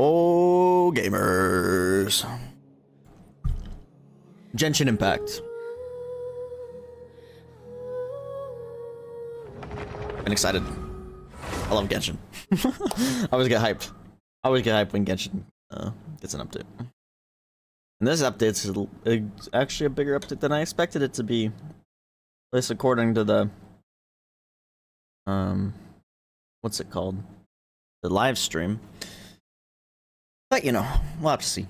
Oh, gamers. Genshin Impact. I'm excited. I love Genshin. I always get hyped. I always get hyped when Genshin gets an update. And this update's actually a bigger update than I expected it to be. At least according to the what's it called? The live stream. But you know, we'll have to see.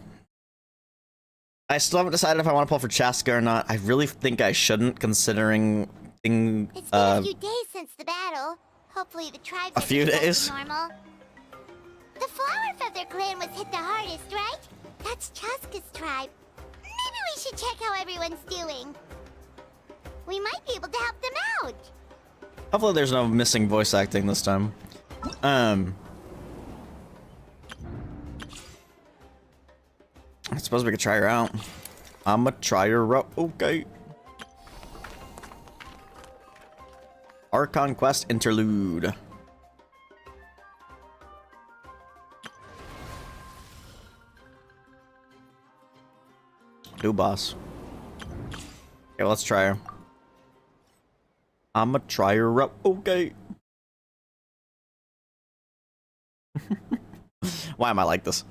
I still haven't decided if I want to pull for Chaska or not. I really think I shouldn't, considering it's been a few days since the battle. Hopefully the tribes a few days. Normal. The Flower Feather clan was hit the hardest, right? That's Chaska's tribe. Maybe we should check how everyone's doing. We might be able to help them out. Hopefully there's no missing voice acting this time. I suppose we could try her out. I'ma try her out. Okay. Archon Quest Interlude. New boss. Okay, let's try her. I'ma try her out. Okay. Why am I like this?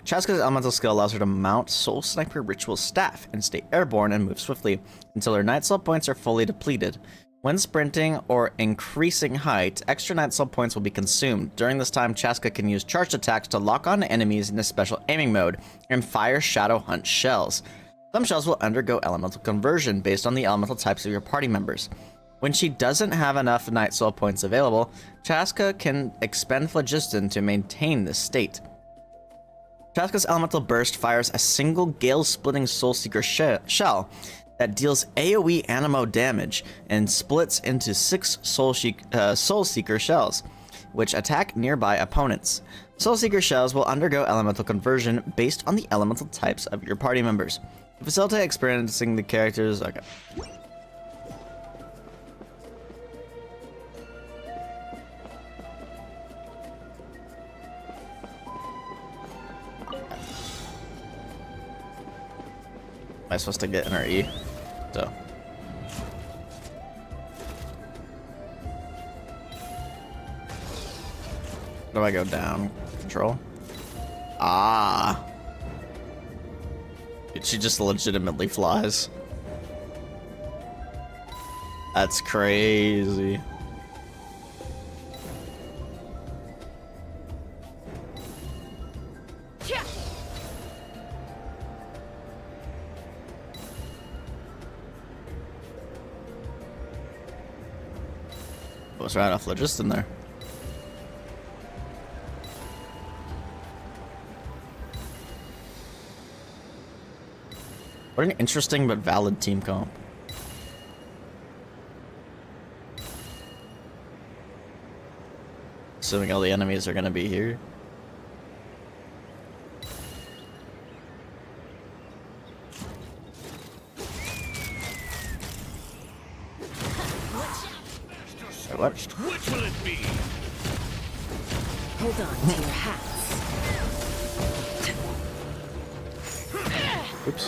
Chaska's elemental skill allows her to mount Soul Sniper Ritual Staff and stay airborne and move swiftly until her Night Soul points are fully depleted. When sprinting or increasing height, extra Night Soul points will be consumed. During this time, Chaska can use charged attacks to lock on enemies in a special aiming mode and fire Shadow Hunt shells. Some shells will undergo elemental conversion based on the elemental types of your party members. When she doesn't have enough Night Soul points available, Chaska can expend Phlogiston to maintain this state. Chaska's Elemental Burst fires a single Gale-splitting Soul Seeker shell that deals AoE Anemo damage and splits into 6 Soul Seeker shells, which attack nearby opponents. Soul Seeker shells will undergo elemental conversion based on the elemental types of your party members. To facilitate experiencing the characters... Okay. Am I supposed to get in her E? So. Do I go down? Control? Ah. She just legitimately flies. That's crazy. Was right off Phlogiston there. What an interesting but valid team comp. Assuming all the enemies are gonna be here. What? Which will it be? Hold on to your hats. Oops.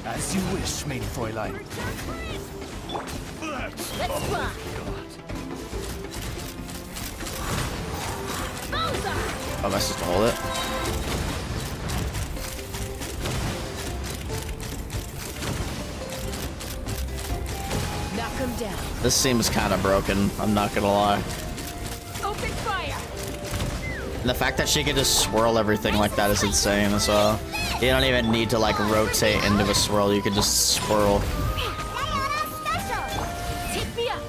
As you wish, main Fräulein. Let's fly. Oh, am I supposed to hold it? Knock him down. This seems kind of broken, I'm not gonna lie. Open fire. And the fact that she can just swirl everything like that is insane as well. You don't even need to like rotate into a swirl, you can just swirl. Take me up.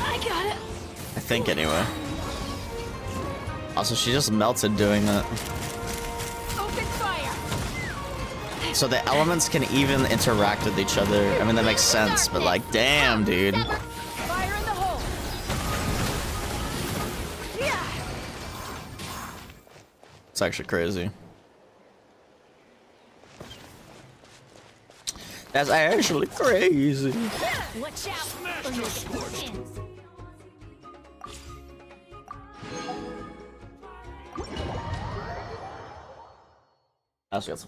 I got it. I think anyway. Also, she just melted doing that. Open fire. So the elements can even interact with each other. I mean, that makes sense, but like, damn, dude. Fire in the hole. It's actually crazy. That's actually crazy. Watch out. Smash your scorch. That's good.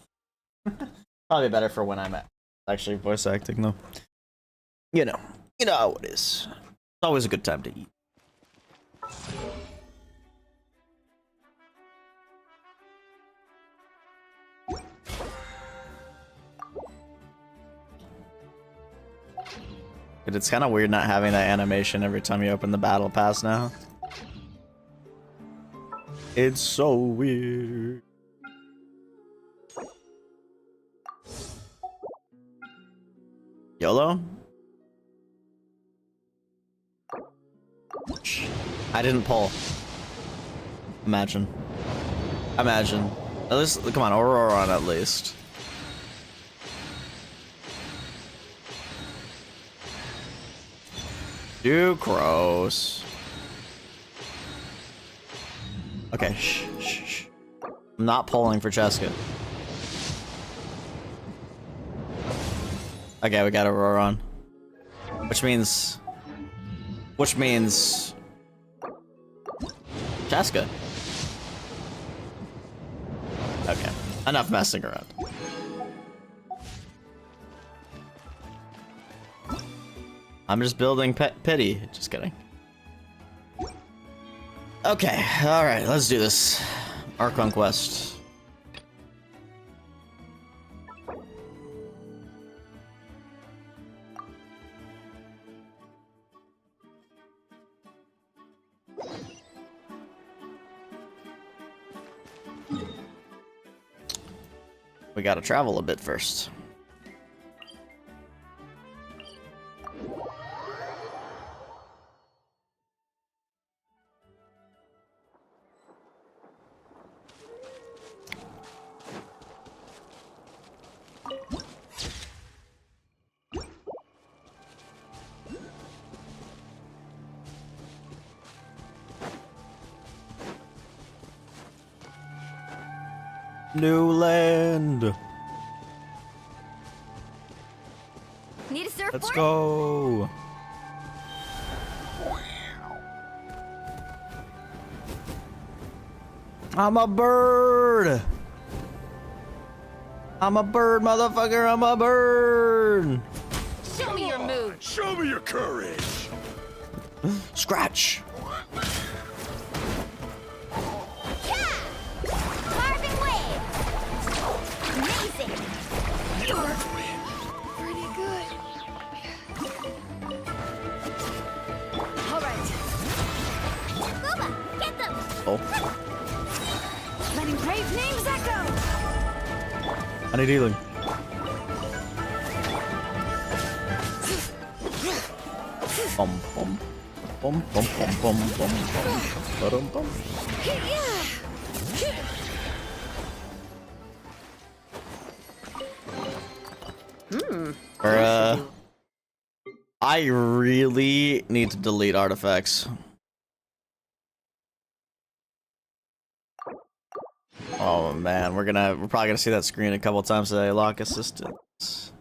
Probably better for when I'm actually voice acting, though. You know how it is. It's always a good time to eat. But it's kind of weird not having that animation every time you open the battle pass now. It's so weird. YOLO? I didn't pull. Imagine. Imagine. At least, come on, Aurora on at least. Too gross. Okay, shh. I'm not pulling for Cheska. Okay, we got Aurora on. Which means Cheska. Okay, enough messing around. I'm just building pity. Just kidding. Okay, alright, let's do this. Archon quest. We gotta travel a bit first. New land. Need a surfboard? Let's go. I'm a bird. I'm a bird, motherfucker. I'm a bird. Show me your move. Show me your courage. Scratch. Carving wave! Amazing! Pretty good. All right. Booba, get them! Oh, Letting brave names echo. I need healing. Bum bum bum bum bum bum bum bum bum. I really need to delete artifacts. Oh man, we're probably gonna see that screen a couple times today. Lock assistance.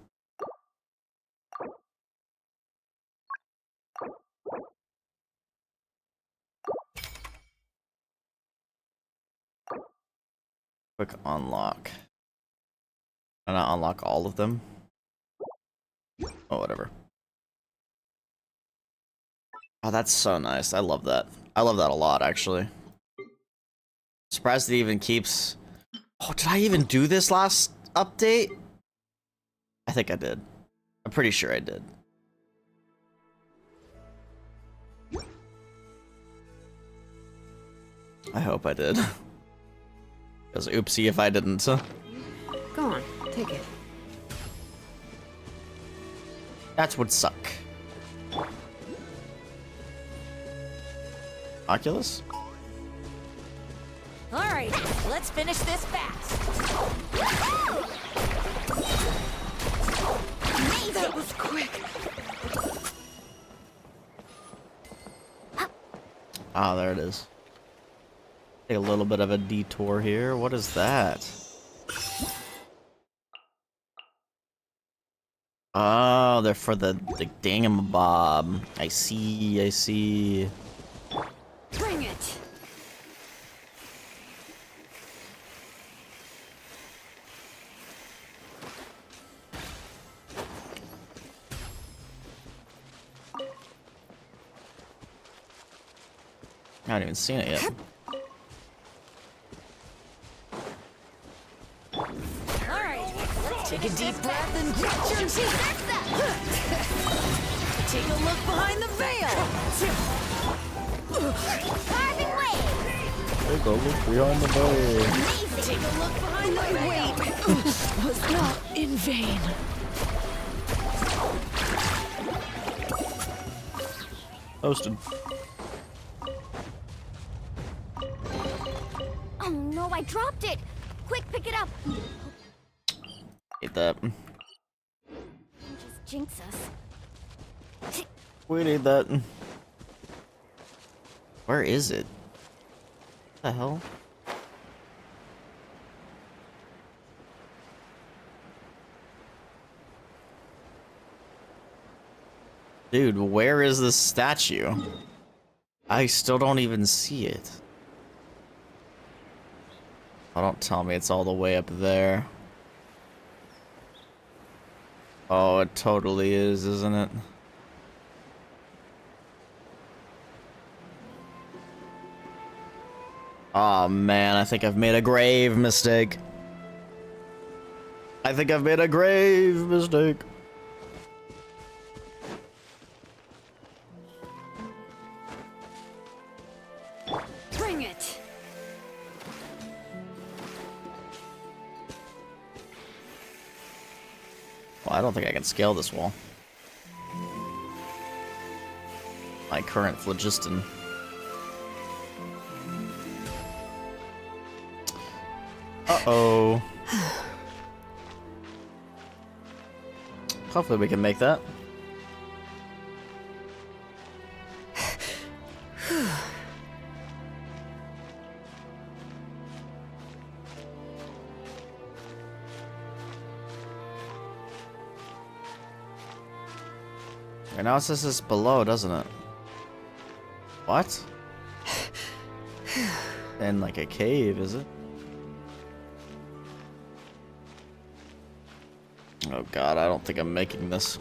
Quick unlock. Can I unlock all of them? Oh, whatever. Oh, that's so nice. I love that. I love that a lot, actually. Surprised it even keeps... Oh, did I even do this last update? I think I did. I'm pretty sure I did. I hope I did. Because oopsie if I didn't. Go on, take it. That would suck. Oculus? All right, let's finish this fast. Amazing! That was quick. Ah, there it is. Take a little bit of a detour here. What is that? Oh, they're for the dingamabob. I see, I see. Bring it. I haven't even seen it yet. Alright, let's take a deep breath and grit your teeth. Take a look behind the veil. Carving wave! Take a look behind the veil. Amazing! Take a look behind the veil. Was not in vain. Posted. Oh no, I dropped it! Quick, pick it up! Hate that. Just jinx us. We need that. Where is it? What the hell? Dude, where is this statue? I still don't even see it. Oh, don't tell me it's all the way up there. Oh, it totally is, isn't it? Oh man, I think I've made a grave mistake. I think I've made a grave mistake. Bring it. Well, I don't think I can scale this wall. My current phlogiston. Uh-oh. Hopefully we can make that. And now it says it's below, doesn't it? What? In like a cave, is it? Oh god, I don't think I'm making this.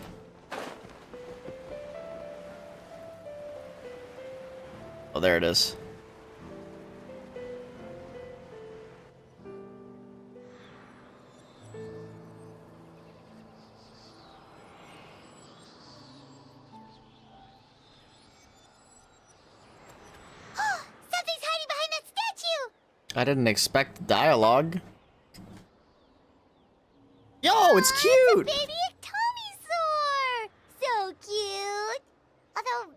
Oh, there it is. Something's hiding behind that statue! I didn't expect dialogue. Yo, it's cute! Baby Ectomisaur! So cute! Although,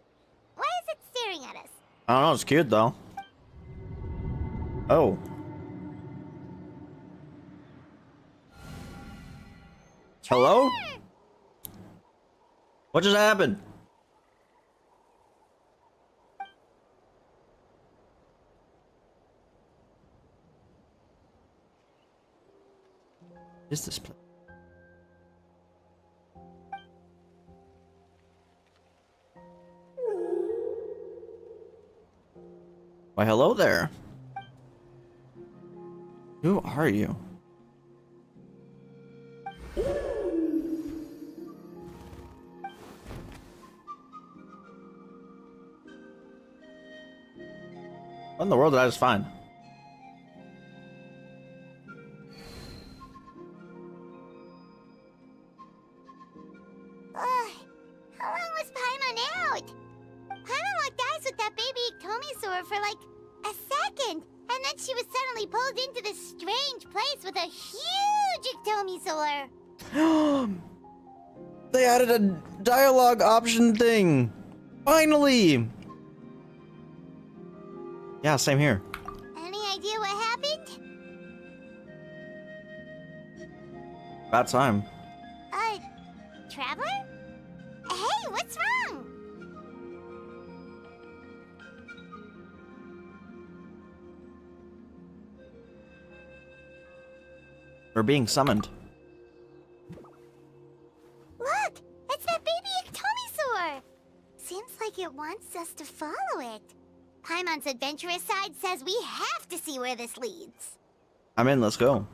why is it staring at us? I don't know, it's cute though. Oh. Hello? What just happened? What is this place? Why, hello there. Who are you? What in the world did I just find? How long was Paimon out? Paimon locked eyes with that baby Ectomisaur for like a second, and then she was suddenly pulled into this strange place with a huge Ectomisaur. They added a dialogue option thing. Finally. Yeah, same here. Any idea what happened? About time. Traveler? Hey, what's wrong? We're being summoned. Look, it's that baby Ectomisaur. Seems like it wants us to follow it. Paimon's adventurous side says we have to see where this leads. I'm in, let's go.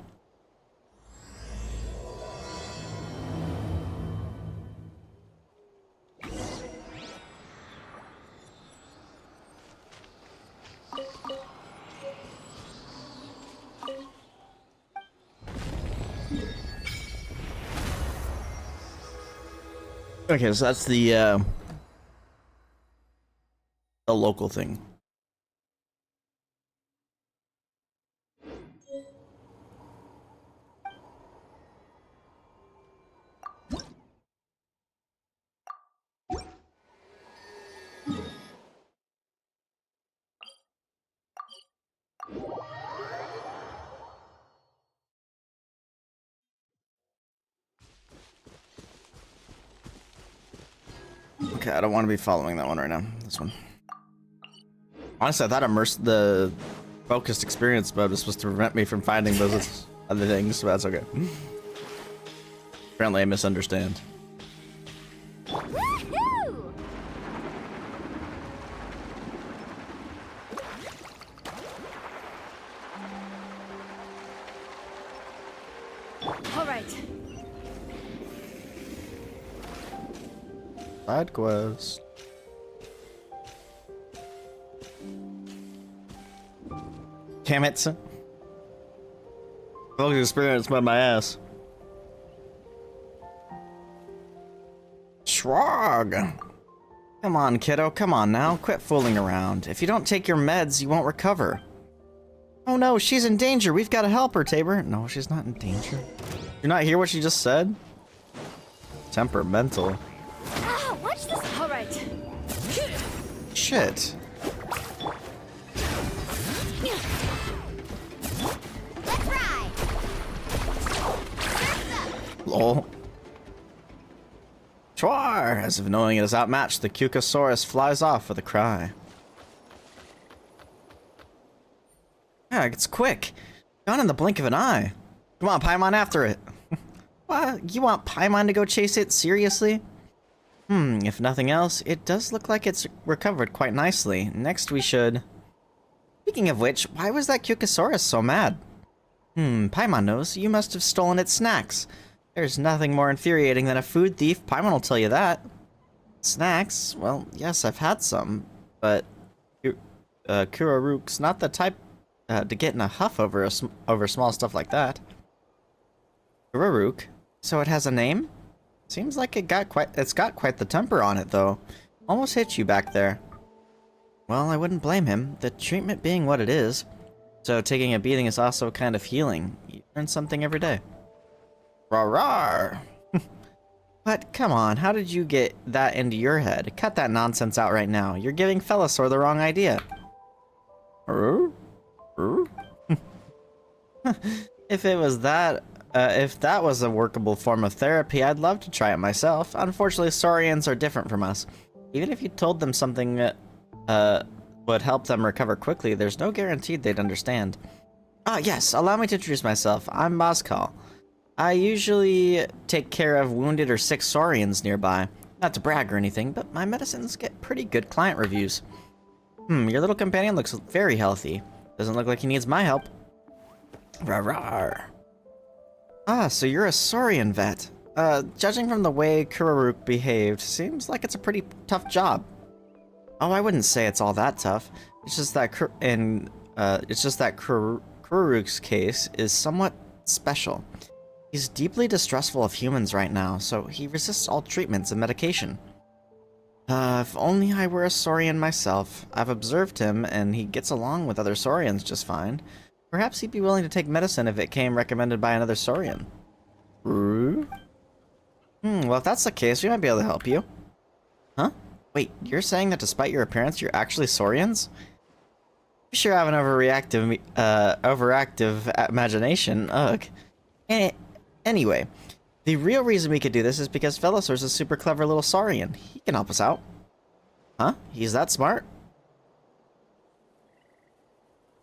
Okay, so that's the local thing. Okay, I don't want to be following that one right now. This one. Honestly, I thought the focused experience mode was supposed to prevent me from finding those other things, but that's okay. Apparently, I misunderstand. Woohoo! All right. Side quest. Damn it. Focused experience mode my ass. Shrog. Come on, kiddo. Come on now. Quit fooling around. If you don't take your meds, you won't recover. Oh no, she's in danger. We've got to help her, Tabor. No, she's not in danger. You not hear what she just said? Temperamental. Ah, watch this. All right. Shit. Let's ride. Lol. Chwar! As if knowing it is outmatched, the Cucosaurus flies off with a cry. Yeah, it's quick. Gone in the blink of an eye. Come on, Paimon, after it. What? You want Paimon to go chase it? Seriously? If nothing else, it does look like it's recovered quite nicely. Next we should... Speaking of which, why was that Cucosaurus so mad? Paimon knows. You must have stolen its snacks. There's nothing more infuriating than a food thief. Paimon will tell you that. Snacks? Well, yes, I've had some, but... Kuraruk's not the type to get in a huff over small stuff like that. Kuraruk? So it has a name? Seems like it's got quite the temper on it, though. Almost hit you back there. Well, I wouldn't blame him, the treatment being what it is. So taking a beating is also kind of healing. You learn something every day. Rawr! But come on, how did you get that into your head? Cut that nonsense out right now. You're giving Felosaur the wrong idea. If that was a workable form of therapy, I'd love to try it myself. Unfortunately, Saurians are different from us. Even if you told them something would help them recover quickly, there's no guarantee they'd understand. Yes, allow me to introduce myself. I'm Mozcall. I usually take care of wounded or sick Saurians nearby. Not to brag or anything, but my medicines get pretty good client reviews. Your little companion looks very healthy. Doesn't look like he needs my help. Rawr. So you're a Saurian vet. Judging from the way Kuraruk behaved, seems like it's a pretty tough job. Oh, I wouldn't say it's all that tough. It's just that Kuraruk's case is somewhat special. He's deeply distrustful of humans right now, so he resists all treatments and medication. If only I were a Saurian myself. I've observed him, and he gets along with other Saurians just fine. Perhaps he'd be willing to take medicine if it came recommended by another Saurian. Well, if that's the case, we might be able to help you. Huh? Wait, you're saying that despite your appearance, you're actually Saurians? You sure have an overactive imagination. Ugh. Anyway, the real reason we could do this is because Velosaur's a super clever little Saurian. He can help us out. Huh? He's that smart?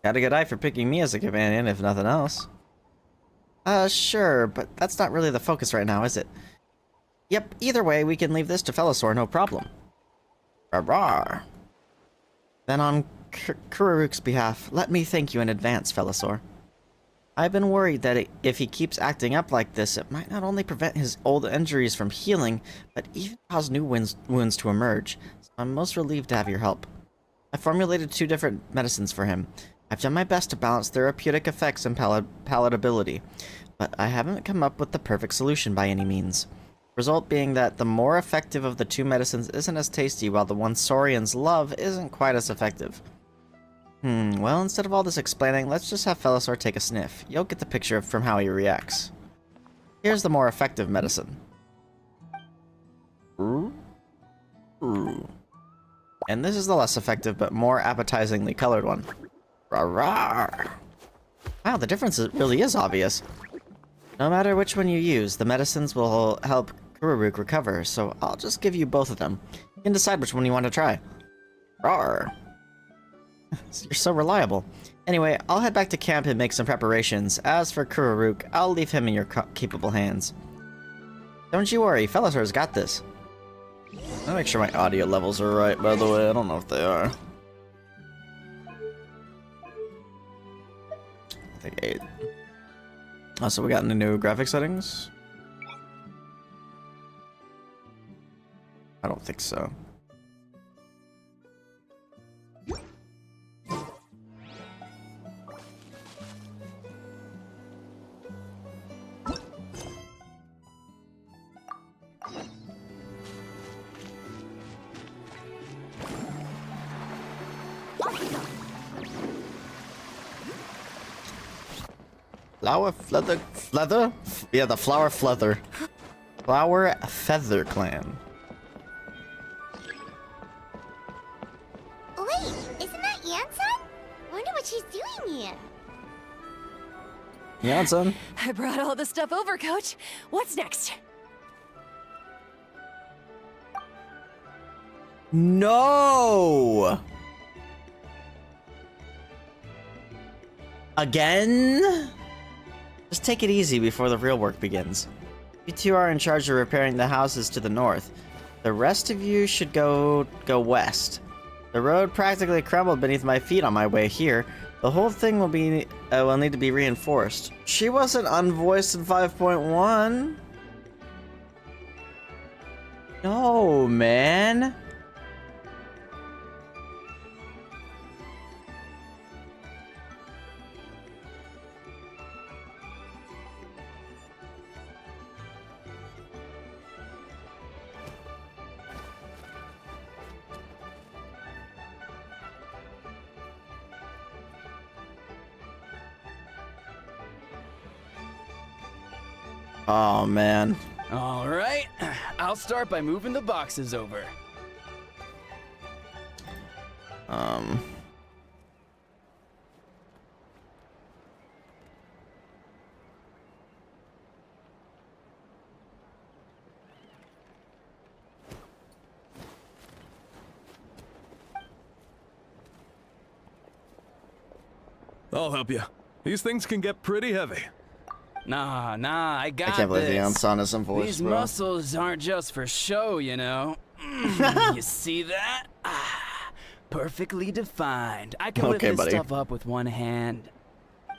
Got a good eye for picking me as a companion, if nothing else. Sure, but that's not really the focus right now, is it? Yep, either way, we can leave this to Velosaur, no problem. Rawr. Then on Kuraruk's behalf, let me thank you in advance, Velosaur. I've been worried that if he keeps acting up like this, it might not only prevent his old injuries from healing, but even cause new wounds to emerge. So I'm most relieved to have your help. I formulated 2 different medicines for him. I've done my best to balance therapeutic effects and palatability, but I haven't come up with the perfect solution by any means. Result being that the more effective of the two medicines isn't as tasty, while the one Saurians love isn't quite as effective. Well, instead of all this explaining, let's just have Felisor take a sniff. You'll get the picture from how he reacts. Here's the more effective medicine. And this is the less effective but more appetizingly colored one. Rawr. Wow, the difference really is obvious. No matter which one you use, the medicines will help Kuraruk recover, so I'll just give you both of them. You can decide which one you want to try. Rawr. You're so reliable. Anyway, I'll head back to camp and make some preparations. As for Kuraruk, I'll leave him in your capable hands. Don't you worry, Felisor's got this. I'll make sure my audio levels are right, by the way. I don't know if they are. I think 8. Oh, so we got into new graphic settings? I don't think so. Flower Feather? Yeah, the Flower Feather. Flower Feather Clan. Wait, isn't that Yansun? Wonder what she's doing here. Yansun? I brought all the stuff over, Coach. What's next? No! Again? Just take it easy before the real work begins. You two are in charge of repairing the houses to the north. The rest of you should go west. The road practically crumbled beneath my feet on my way here. The whole thing will need to be reinforced. She wasn't unvoiced in 5.1. No, man. Oh, man. All right, I'll start by moving the boxes over. I'll help you. These things can get pretty heavy. Nah, I got I can't believe the this. Yansun is in voice, These bro. muscles aren't just for show, you know. You see that? Perfectly defined. I can lift Okay, this buddy. stuff up with one hand.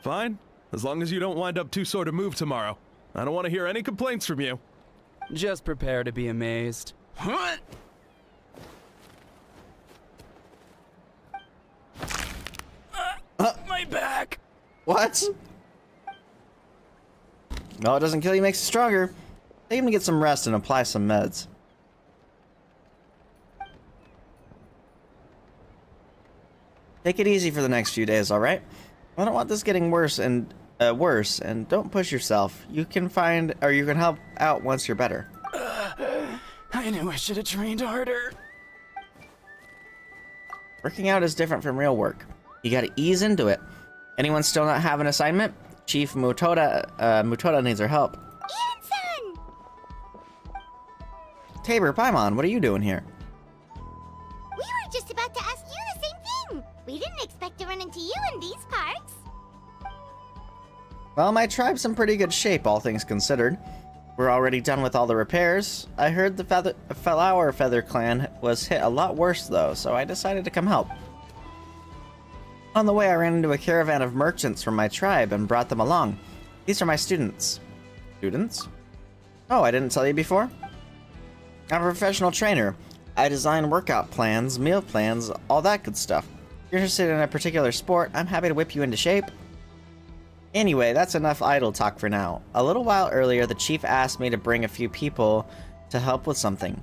Fine, as long as you don't wind up too sore to move tomorrow. I don't want to hear any complaints from you. Just prepare to be amazed. My back. What? No, it doesn't kill you, makes you stronger. Take him to get some rest and apply some meds. Take it easy for the next few days, alright? I don't want this getting worse, and don't push yourself. You can help out once you're better. I knew I should have trained harder. Working out is different from real work. You gotta ease into it. Anyone still not have an assignment? Chief Mutoda needs our help. Yansun! Tabor, Paimon, what are you doing here? We were just about to ask you the same thing. We didn't expect to run into you in these parts. Well, my tribe's in pretty good shape, all things considered. We're already done with all the repairs. I heard the Flower Feather clan was hit a lot worse, though, so I decided to come help. On the way, I ran into a caravan of merchants from my tribe and brought them along. These are my students. Students? Oh, I didn't tell you before? I'm a professional trainer. I design workout plans, meal plans, all that good stuff. If you're interested in a particular sport, I'm happy to whip you into shape. Anyway, that's enough idle talk for now. A little while earlier, the chief asked me to bring a few people to help with something.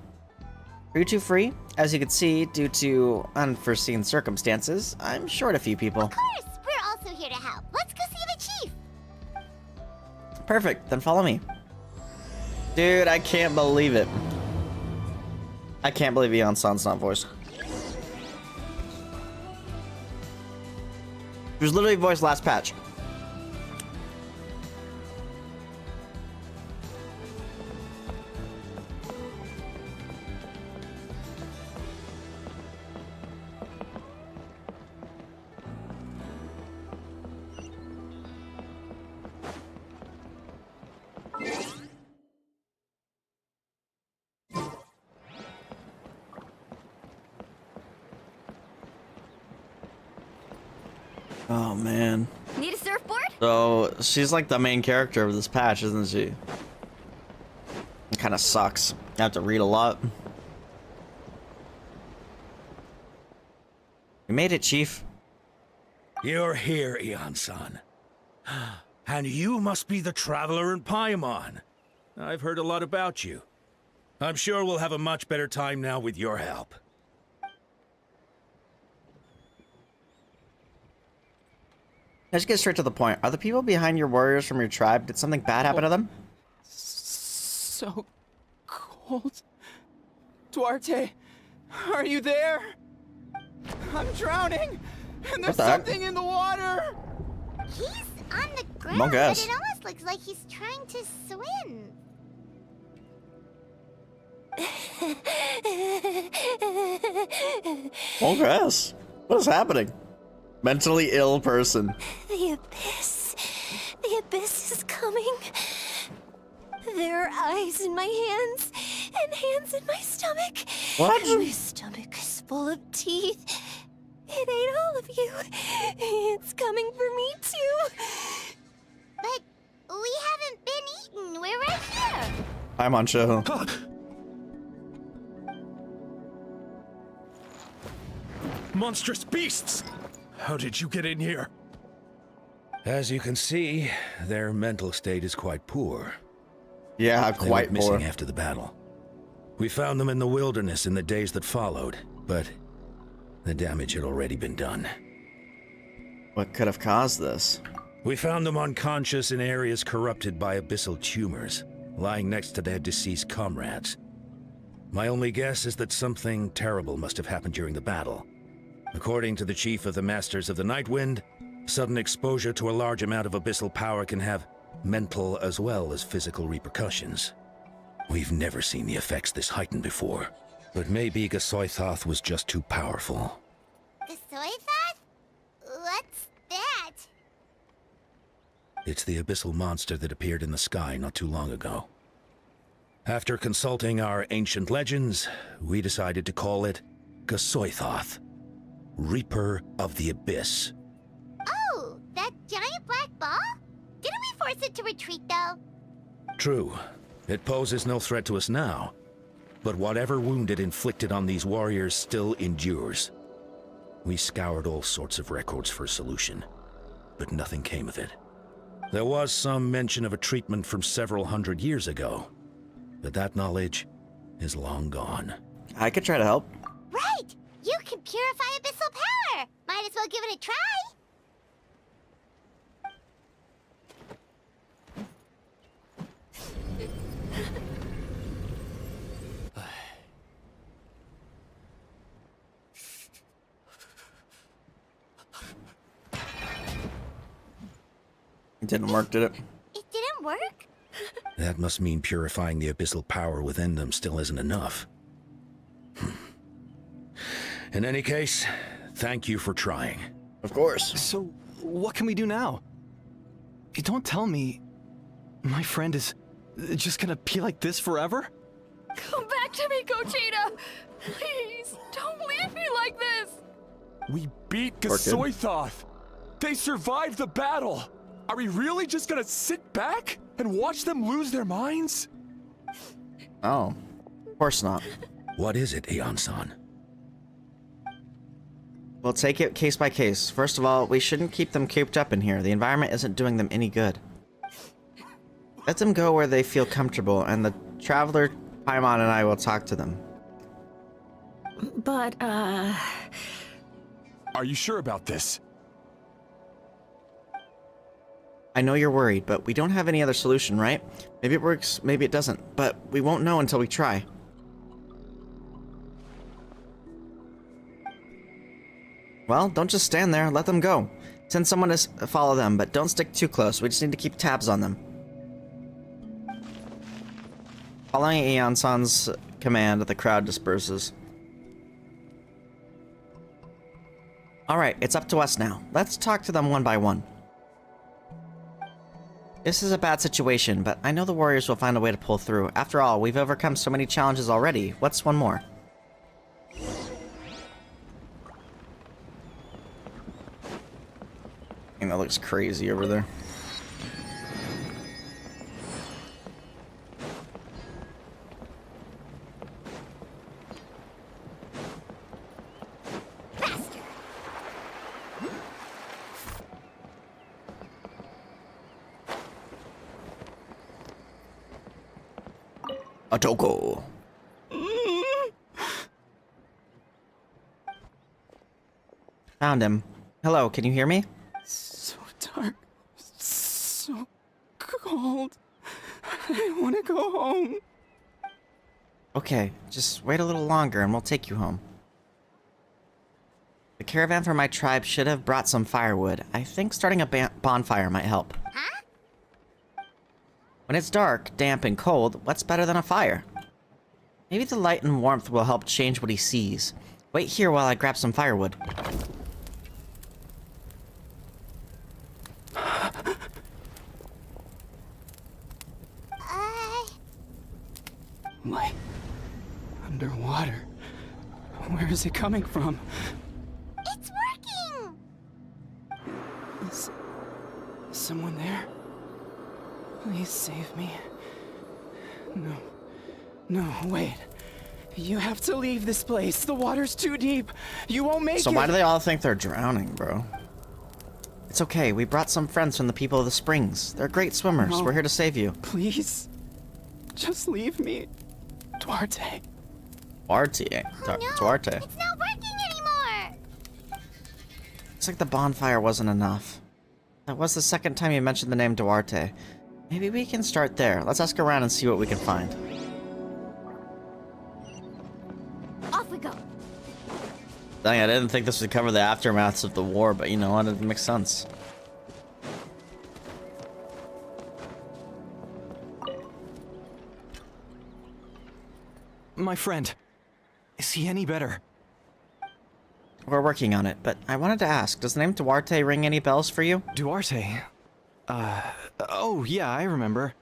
Are you two free? As you can see, due to unforeseen circumstances, I'm short a few people. Of course, we're also here to help. Let's go see the chief. Perfect, then follow me. Dude, I can't believe it. I can't believe Eon-san's not voiced. He was literally voiced last patch. Oh man. Need a surfboard? So she's like the main character of this patch, isn't she? It kind of sucks. I have to read a lot. We made it, Chief. You're here, Eon-san. And you must be the traveler in Paimon. I've heard a lot about you. I'm sure we'll have a much better time now with your help. Let's get straight to the point. Are the people behind your warriors from your tribe? Did something bad happen to them? So cold. Duarte, are you there? I'm drowning, and there's What the heck? something in the water. He's on the ground, Monk but ass. it almost looks like he's trying to swim. Oh, yes. What is happening? Mentally ill person. The abyss. The abyss is coming. There are eyes in my hands, and hands in my stomach. What? And my stomach is full of teeth. It ate all of you. It's coming for me too. But we haven't been eaten. We're right here. I'm on show. Monstrous beasts! How did you get in here? As you can see, their mental state is quite poor. Yeah, They quite went missing poor. after the battle. We found them in the wilderness in the days that followed, but the damage had already been done. What could have caused this? We found them unconscious in areas corrupted by abyssal tumors, lying next to their deceased comrades. My only guess is that something terrible must have happened during the battle. According to the chief of the Masters of the Nightwind, sudden exposure to a large amount of abyssal power can have mental as well as physical repercussions. We've never seen the effects this heightened before, but maybe Gasoithoth was just too powerful. The soy thought? What's that? It's the abyssal monster that appeared in the sky not too long ago. After consulting our ancient legends, we decided to call it Gasoithoth, Reaper of the Abyss. Oh, that giant black ball? Didn't we force it to retreat, though? True, it poses no threat to us now, but whatever wound it inflicted on these warriors still endures. We scoured all sorts of records for a solution, but nothing came of it. There was some mention of a treatment from several hundred years ago, but that knowledge is long gone. I could try to help. Right! You can purify abyssal power! Might as well give it a try! It didn't work, did it? It didn't work? That must mean purifying the abyssal power within them still isn't enough. In any case, thank you for trying. Of course. So, what can we do now? You don't tell me my friend is just gonna be like this forever? Come back to me, Gogeta! Please, don't leave me like this! We beat Orchid. Gasoithoth! They survived the battle! Are we really just gonna sit back and watch them lose their minds? Oh. Of course not. What is it, Eon-san? We'll take it case by case. First of all, we shouldn't keep them cooped up in here. The environment isn't doing them any good. Let them go where they feel comfortable, and the traveler Paimon and I will talk to them. But, Are you sure about this? I know you're worried, but we don't have any other solution, right? Maybe it works, maybe it doesn't, but we won't know until we try. Well, don't just stand there, let them go. Send someone to follow them, but don't stick too close. We just need to keep tabs on them. Following Aeon-san's command, the crowd disperses. Alright, it's up to us now. Let's talk to them one by one. This is a bad situation, but I know the warriors will find a way to pull through. After all, we've overcome so many challenges already. What's one more? And that looks crazy over there. Otoko. Found him. Hello, can you hear me? So dark. So cold. I want to go home. Okay, just wait a little longer and we'll take you home. The caravan for my tribe should have brought some firewood. I think starting a bonfire might help. Huh? When it's dark, damp, and cold, what's better than a fire? Maybe the light and warmth will help change what he sees. Wait here while I grab some firewood. Light. Underwater. Where is it coming from? It's working! Is someone there? Please save me. No. No, wait. You have to leave this place. The water's too deep. You won't make it. So why do they all think they're drowning, bro? It's okay. We brought some friends from the people of the springs. They're great swimmers. No. We're here to save you. Please. Just leave me. Duarte. Duarte. Oh no, Duarte. it's not working anymore! Looks like the bonfire wasn't enough. That was the second time you mentioned the name Duarte. Maybe we can start there. Let's ask around and see what we can find. Off we go! Dang, I didn't think this would cover the aftermaths of the war, but you know what? It makes sense. My friend, is he any better? We're working on it, but I wanted to ask, does the name Duarte ring any bells for you? Duarte? Oh yeah, I remember.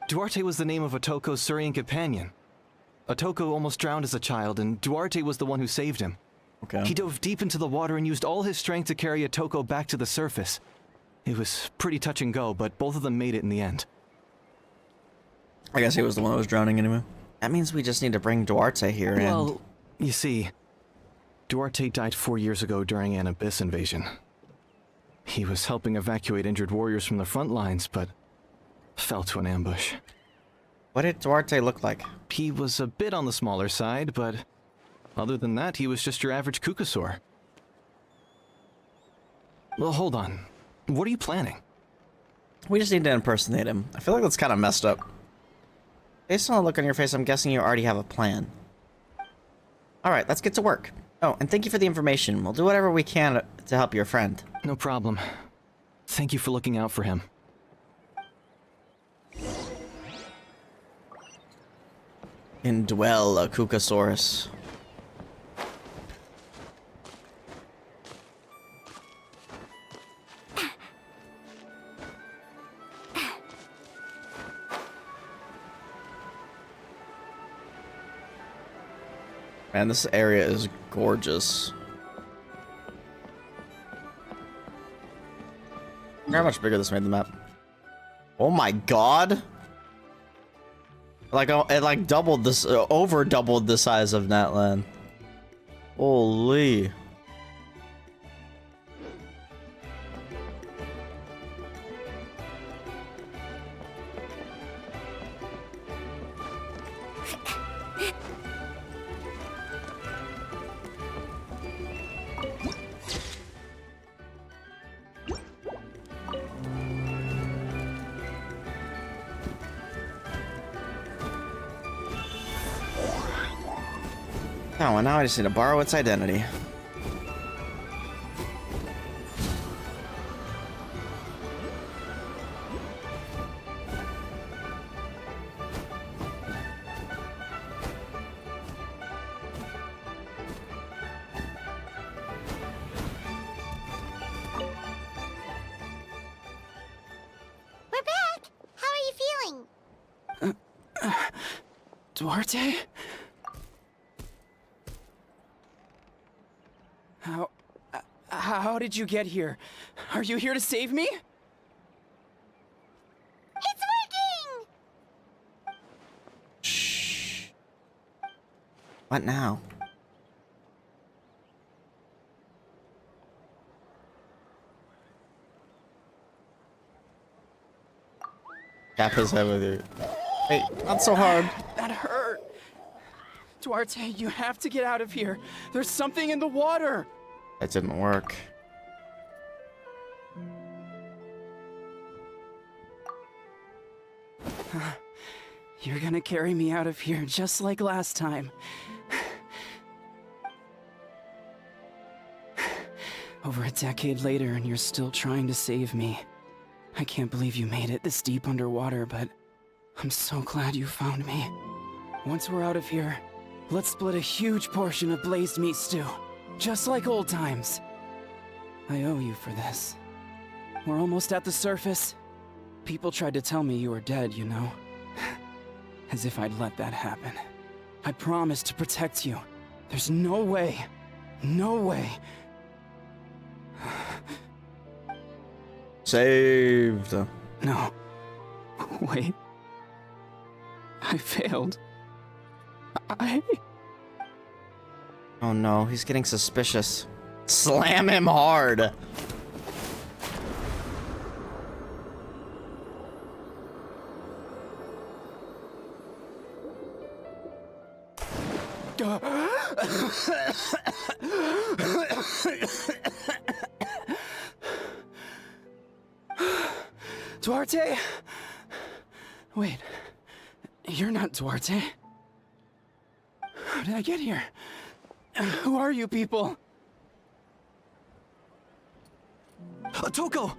Duarte was the name of Otoko's Surian companion. Otoko almost drowned as a child, and Duarte was the one who saved him. Okay. He dove deep into the water and used all his strength to carry Otoko back to the surface. It was pretty touch and go, but both of them made it in the end. I guess he was the one who was drowning anyway. That means we just need to bring Duarte here and... Well, you see, Duarte died 4 years ago during an Abyss invasion. He was helping evacuate injured warriors from the front lines, but fell to an ambush. What did Duarte look like? He was a bit on the smaller side, but other than that, he was just your average Kukasaur. Well, hold on. What are you planning? We just need to impersonate him. I feel like that's kind of messed up. Based on the look on your face, I'm guessing you already have a plan. Alright, let's get to work. Oh, and thank you for the information. We'll do whatever we can to help your friend. No problem. Thank you for looking out for him. Indwell a Kukasaurus. Man, this area is gorgeous. I wonder how much bigger this made the map. Oh my god! Like, it like doubled this, over doubled the size of Natlan. Holy. Oh, and now I just need to borrow its identity. We're back! How are you feeling? Duarte? How did you get here? Are you here to save me? It's working! Shh. What now? Tap his head with you. Hey, not so hard. That hurt. Duarte, you have to get out of here. There's something in the water. That didn't work. You're gonna carry me out of here just like last time. Over a decade later, and you're still trying to save me. I can't believe you made it this deep underwater, but I'm so glad you found me. Once we're out of here, let's split a huge portion of blazed meat stew, just like old times. I owe you for this. We're almost at the surface. People tried to tell me you were dead, you know. As if I'd let that happen. I promised to protect you. There's no way. No way. Saved. No. Wait. I failed. Oh no, he's getting suspicious. Slam him hard. Duarte? Wait. You're not Duarte. How did I get here? Who are you people? Toko!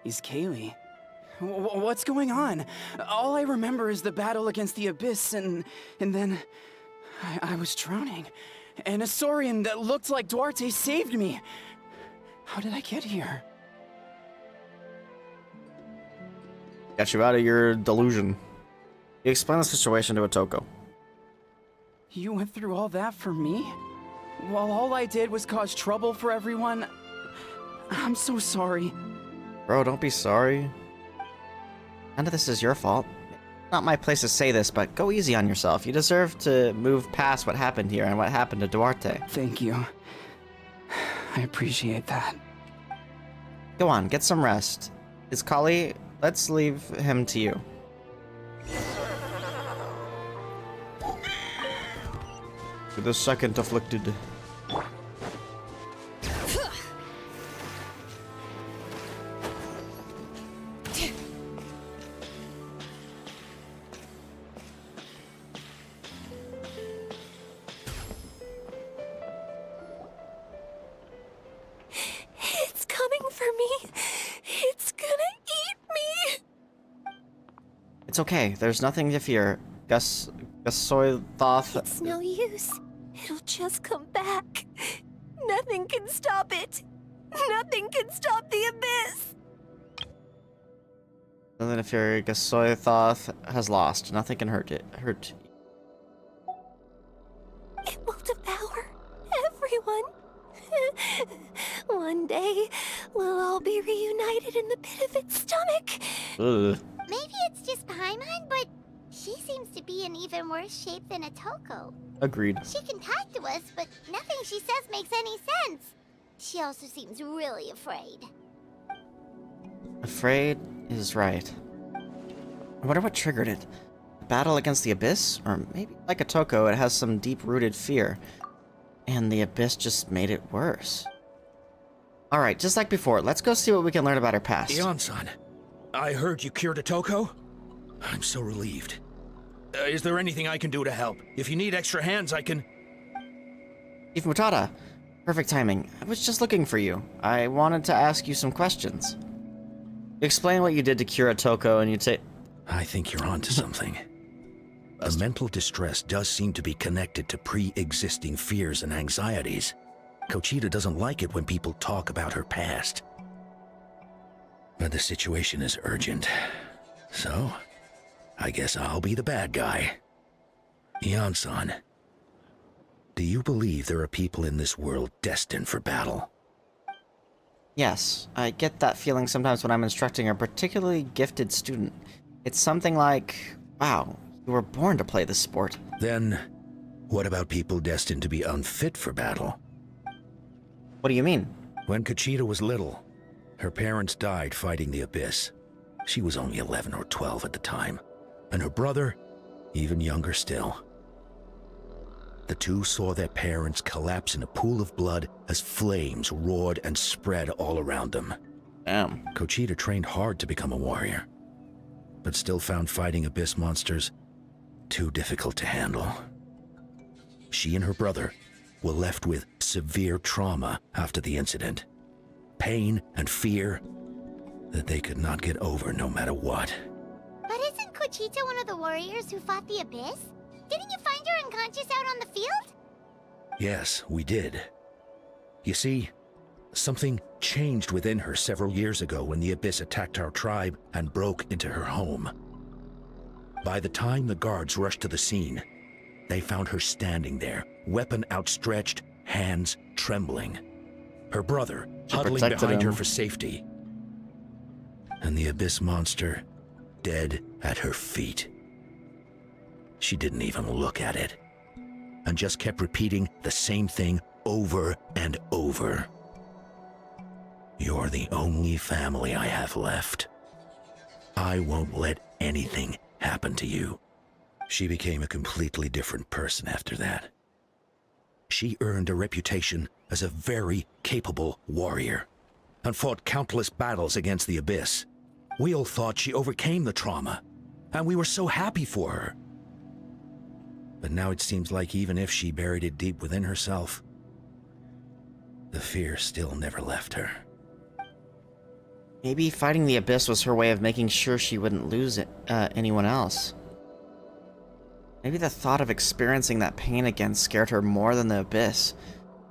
He's Kaylee. What's going on? All I remember is the battle against the Abyss, and then I was drowning. And a Saurian that looked like Duarte saved me. How did I get here? Got you out of your delusion. He explained the situation to Otoko. You went through all that for me? While all I did was cause trouble for everyone? I'm so sorry. Bro, don't be sorry. None of this is your fault. Not my place to say this, but go easy on yourself. You deserve to move past what happened here and what happened to Duarte. Thank you. I appreciate that. Go on, get some rest. Is Kali... Let's leave him to you. To the second afflicted. It's coming for me. It's gonna eat me. It's okay. There's nothing to fear. Gasoithoth. It's no use. It'll just come back. Nothing can stop it. Nothing can stop the abyss. Nothing to fear. Gasoithoth has lost. Nothing can hurt it. It will devour everyone. One day, we'll all be reunited in the pit of its stomach. Ugh. Maybe it's just Paimon, but she seems to be in even worse shape than Otoko. Agreed. She can talk to us, but nothing she says makes any sense. She also seems really afraid. Afraid is right. I wonder what triggered it. The battle against the Abyss? Or maybe, like Otoko, it has some deep-rooted fear. And the Abyss just made it worse. Alright, just like before, let's go see what we can learn about her past. Ion-san, I heard you cured Otoko? I'm so relieved. Is there anything I can do to help? If you need extra hands, I can... Chief Mutada, perfect timing. I was just looking for you. I wanted to ask you some questions. Explain what you did to Kira Toko and you take... I think you're onto something. The mental distress does seem to be connected to pre-existing fears and anxieties. Kochita doesn't like it when people talk about her past. But the situation is urgent. So, I guess I'll be the bad guy. Ian-san, do you believe there are people in this world destined for battle? Yes, I get that feeling sometimes when I'm instructing a particularly gifted student. It's something like, wow, you were born to play this sport. Then, what about people destined to be unfit for battle? What do you mean? When Kochita was little, her parents died fighting the Abyss. She was only 11 or 12 at the time, and her brother, even younger still. The two saw their parents collapse in a pool of blood as flames roared and spread all around them. Damn. Kochita trained hard to become a warrior, but still found fighting Abyss monsters too difficult to handle. She and her brother were left with severe trauma after the incident. Pain and fear that they could not get over no matter what. But isn't Kochita one of the warriors who fought the Abyss? Didn't you find her unconscious out on the field? Yes, we did. You see, something changed within her several years ago when the Abyss attacked our tribe and broke into her home. By the time the guards rushed to the scene, they found her standing there, weapon outstretched, hands trembling. Her brother huddling behind her for safety. And the Abyss monster dead at her feet. She didn't even look at it, and just kept repeating the same thing over and over. You're the only family I have left. I won't let anything happen to you. She became a completely different person after that. She earned a reputation as a very capable warrior, and fought countless battles against the Abyss. We all thought she overcame the trauma, and we were so happy for her. But now it seems like even if she buried it deep within herself, the fear still never left her. Maybe fighting the Abyss was her way of making sure she wouldn't lose anyone else. Maybe the thought of experiencing that pain again scared her more than the Abyss.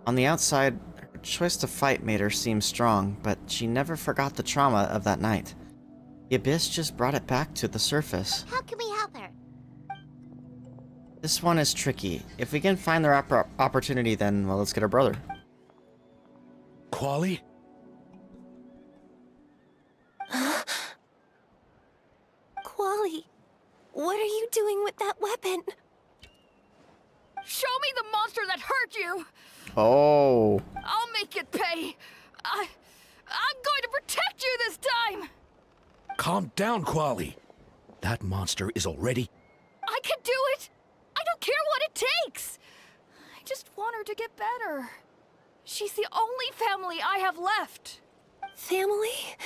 On the outside, her choice to fight made her seem strong, but she never forgot the trauma of that night. The Abyss just brought it back to the surface. How can we help her? This one is tricky. If we can find the opportunity, then, well, let's get her brother. Quali? Quali, what are you doing with that weapon? Show me the monster that hurt you! Oh. I'll make it pay! I'm going to protect you this time! Calm down, Quali. That monster is already... I can do it! I don't care what it takes! I just want her to get better. She's the only family I have left. Family?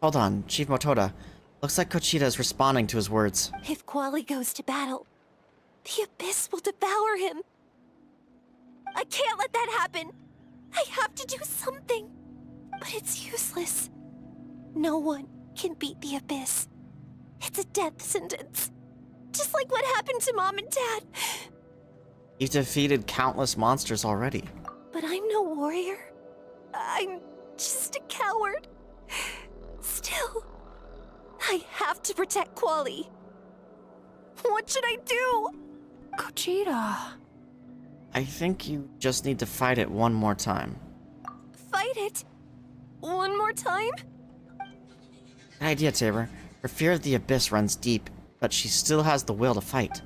Hold on, Chief Motoda. Looks like Kochita is responding to his words. If Quali goes to battle, the Abyss will devour him. I can't let that happen. I have to do something. But it's useless. No one can beat the Abyss. It's a death sentence. Just like what happened to Mom and Dad. You've defeated countless monsters already. But I'm no warrior. I'm just a coward. Still, I have to protect Quali. What should I do? Kochita. I think you just need to fight it one more time. Fight it? One more time? Good idea, Tabor. Her fear of the Abyss runs deep, but she still has the will to fight.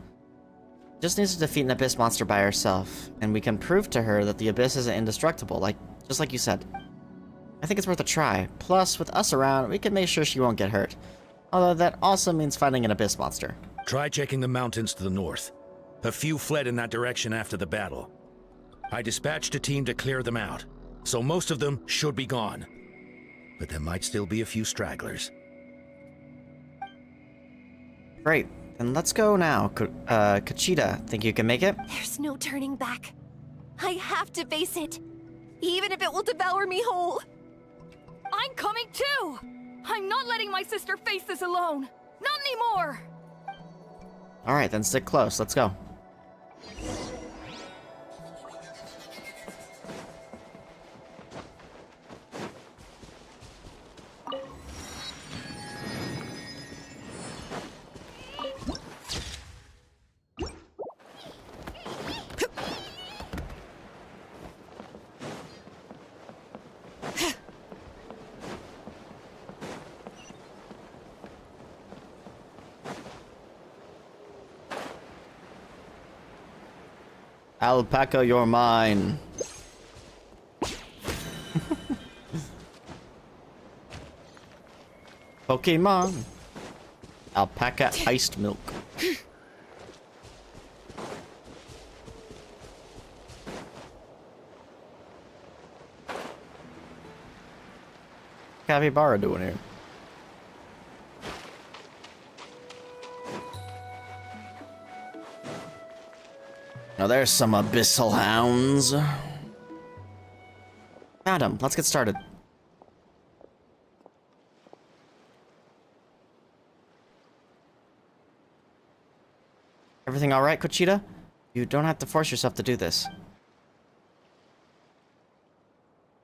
Just needs to defeat an Abyss monster by herself, and we can prove to her that the Abyss isn't indestructible, just like you said. I think it's worth a try. Plus, with us around, we can make sure she won't get hurt. Although that also means fighting an Abyss monster. Try checking the mountains to the north. A few fled in that direction after the battle. I dispatched a team to clear them out, so most of them should be gone. But there might still be a few stragglers. Great. then let's go now. Kachita, think you can make it? There's no turning back. I have to face it, even if it will devour me whole. I'm coming too! I'm not letting my sister face this alone! Not anymore! Alright, then stick close. Let's go. Alpaca, you're mine. Pokemon. Alpaca iced milk. Capybara doing here? Now there's some abyssal hounds. Found him. Let's get started. Everything alright, Kochita? You don't have to force yourself to do this.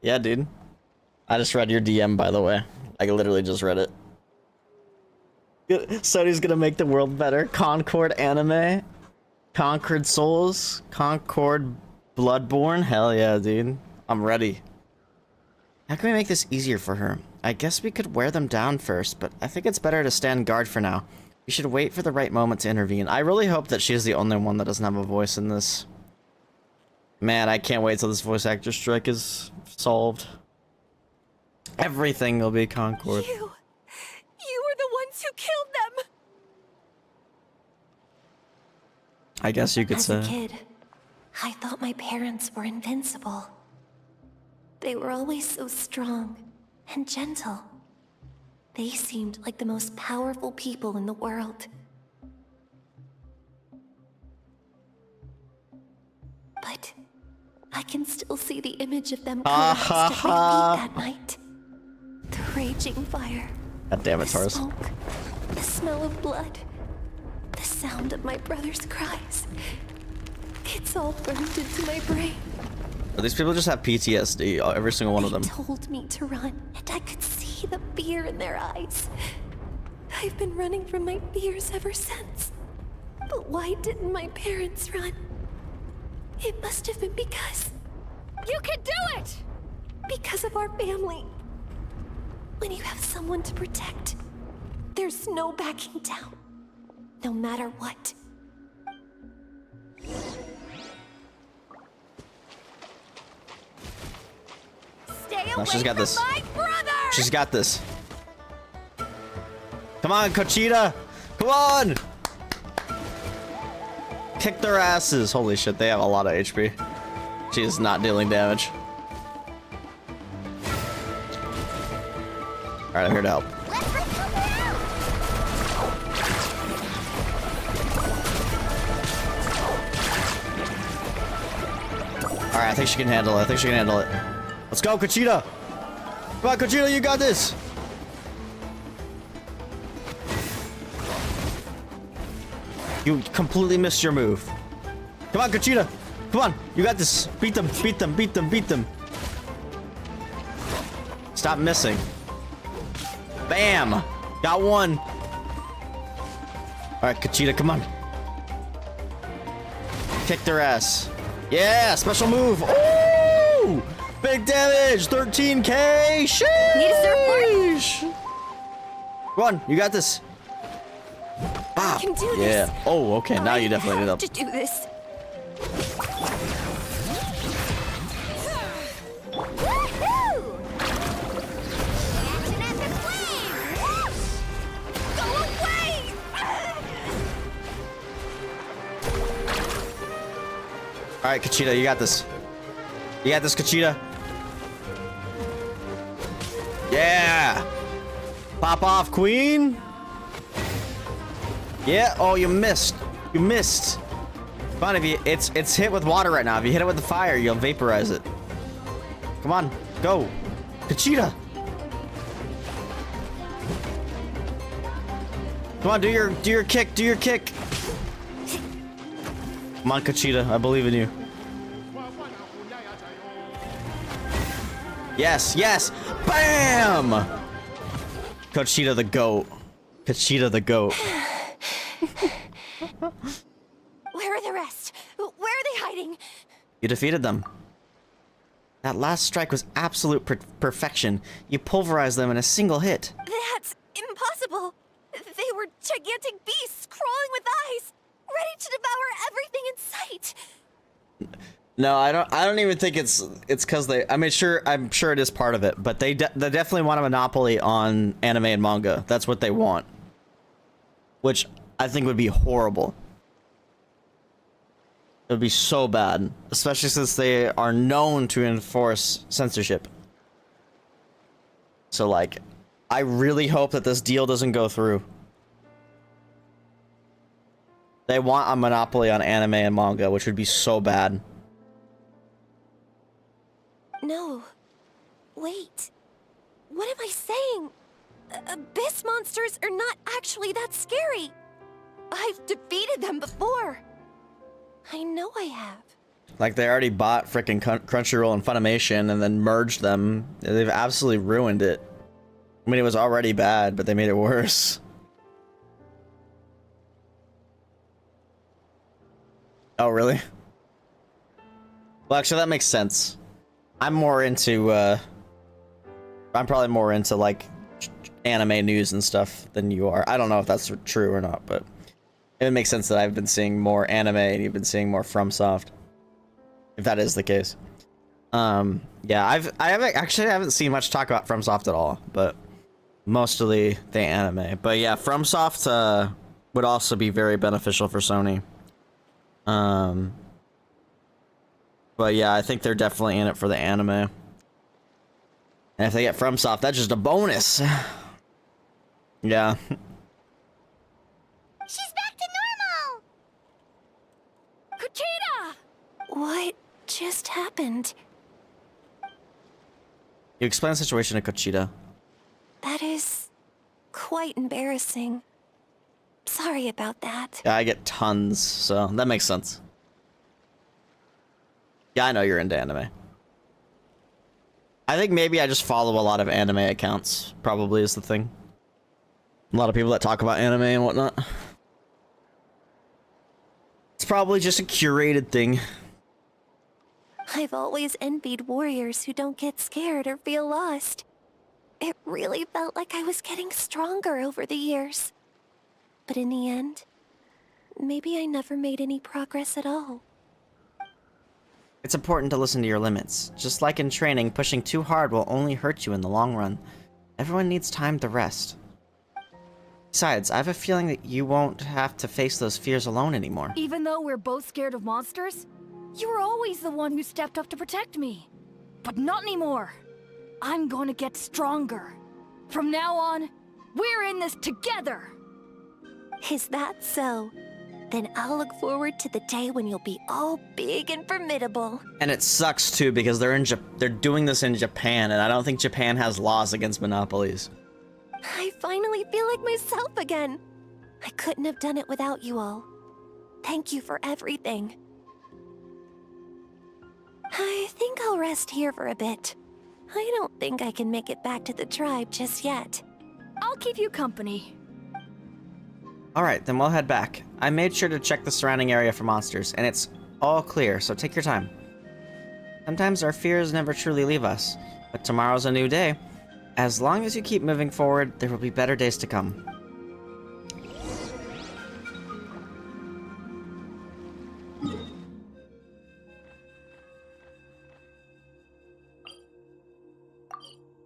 Yeah, dude. I just read your DM, by the way. I literally just read it. Sony's gonna make the world better. Concord anime. Conquered Souls. Concord Bloodborne. Hell yeah, dude. I'm ready. How can we make this easier for her? I guess we could wear them down first, but I think it's better to stand guard for now. We should wait for the right moment to intervene. I really hope that she's the only one that doesn't have a voice in this. Man, I can't wait till this voice actor strike is solved. Everything will be Concord. You were the ones who killed them! I guess you could As say. a kid, I thought my parents were invincible. They were always so strong and gentle. They seemed like the most powerful people in the world. But I can still see the image of them collapsed at my feet that night. The raging fire. God damn it, The Taurus. smoke. The smell of blood. The sound of my brother's cries. It's all burned into my brain. These people just have PTSD, every single one of them. They told me to run, and I could see the fear in their eyes. I've been running from my fears ever since. But why didn't my parents run? It must have been because... You can do it! Because of our family. When you have someone to protect, there's no backing down. No matter what. Stay No, away she's got from this. my brother! She's got this. Come on, Kochita! Come on! Kick their asses. Holy shit, they have a lot of HP. She is not dealing damage. Alright, I'm here to help. Alright, I think she can handle it. I think she can handle it. Let's go, Kochita! Come on, Kochita, you got this! You completely missed your move. Come on, Kochita! Come on, you got this. Beat them, beat them, beat them, beat them. Stop missing. Bam! Got one. Alright, Kochita, come on. Kick their ass. Yeah, special move. Ooh! Big damage, 13k. Sheesh! Need a surfboard? Come on, you got this. Ah, I can do yeah. this. Oh, okay, now you definitely need have to. to do this. Woohoo! Action at the flame! Go away! Alright, Kochita, you got this. You got this, Kochita. Yeah! Pop off, queen! Yeah. Oh, you missed. You missed. Come on, if you it's hit with water right now. If you hit it with the fire, you'll vaporize it. Come on, go, Kachita. Come on, do your kick. Do your kick. Come on, Kachita. I believe in you. Yes, yes. Bam! Kachita the goat. Kachita the goat. Where are the rest? Where are they hiding? You defeated them. That last strike was absolute perfection. You pulverized them in a single hit. That's impossible. They were gigantic beasts crawling with eyes, ready to devour everything in sight. No, I don't even think it's because they. I mean, I'm sure it is part of it, but they definitely want a monopoly on anime and manga. That's what they want, which I think would be horrible. It would be so bad, especially since they are known to enforce censorship. So, like, I really hope that this deal doesn't go through. They want a monopoly on anime and manga, which would be so bad. No. Wait. What am I saying? Abyss monsters are not actually that scary. I've defeated them before. I know I have. Like, they already bought frickin' Crunchyroll and Funimation and then merged them. They've absolutely ruined it. I mean, it was already bad, but they made it worse. Oh, really? Well, actually, that makes sense. I'm more into, I'm probably more into, like, anime news and stuff than you are. I don't know if that's true or not, but it makes sense that I've been seeing more anime and you've been seeing more FromSoft. If that is the case. Yeah, I haven't seen much talk about FromSoft at all, but mostly the anime. But yeah, FromSoft, would also be very beneficial for Sony. But yeah, I think they're definitely in it for the anime. And if they get FromSoft, that's just a bonus. Yeah. She's back to normal! Kachita! What just happened? You explain the situation to Kachita. That is quite embarrassing. Sorry about that. Yeah, I get tons, so that makes sense. Yeah, I know you're into anime. I think maybe I just follow a lot of anime accounts, probably is the thing. A lot of people that talk about anime and whatnot. It's probably just a curated thing. I've always envied warriors who don't get scared or feel lost. It really felt like I was getting stronger over the years. But in the end, maybe I never made any progress at all. It's important to listen to your limits. Just like in training, pushing too hard will only hurt you in the long run. Everyone needs time to rest. Besides, I have a feeling that you won't have to face those fears alone anymore. Even though we're both scared of monsters, you were always the one who stepped up to protect me. But not anymore. I'm going to get stronger. From now on, we're in this together. Is that so? Then I'll look forward to the day when you'll be all big and formidable. And it sucks too because they're doing this in Japan, and I don't think Japan has laws against monopolies. I finally feel like myself again. I couldn't have done it without you all. Thank you for everything. I think I'll rest here for a bit. I don't think I can make it back to the tribe just yet. I'll keep you company. Alright, then we'll head back. I made sure to check the surrounding area for monsters, and it's all clear, so take your time. Sometimes our fears never truly leave us, but tomorrow's a new day. As long as you keep moving forward, there will be better days to come.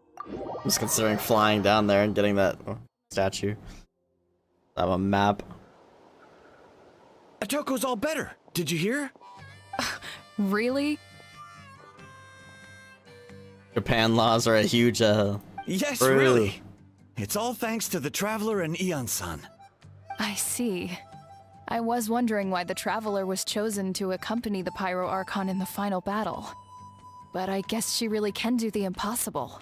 I'm just considering flying down there and getting that statue. I have a map. Atoko's all better. Did you hear? Really? Japan laws are a huge, Yes, really. really. It's all thanks to the Traveler and Ian-san. I see. I was wondering why the Traveler was chosen to accompany the Pyro Archon in the final battle. But I guess she really can do the impossible.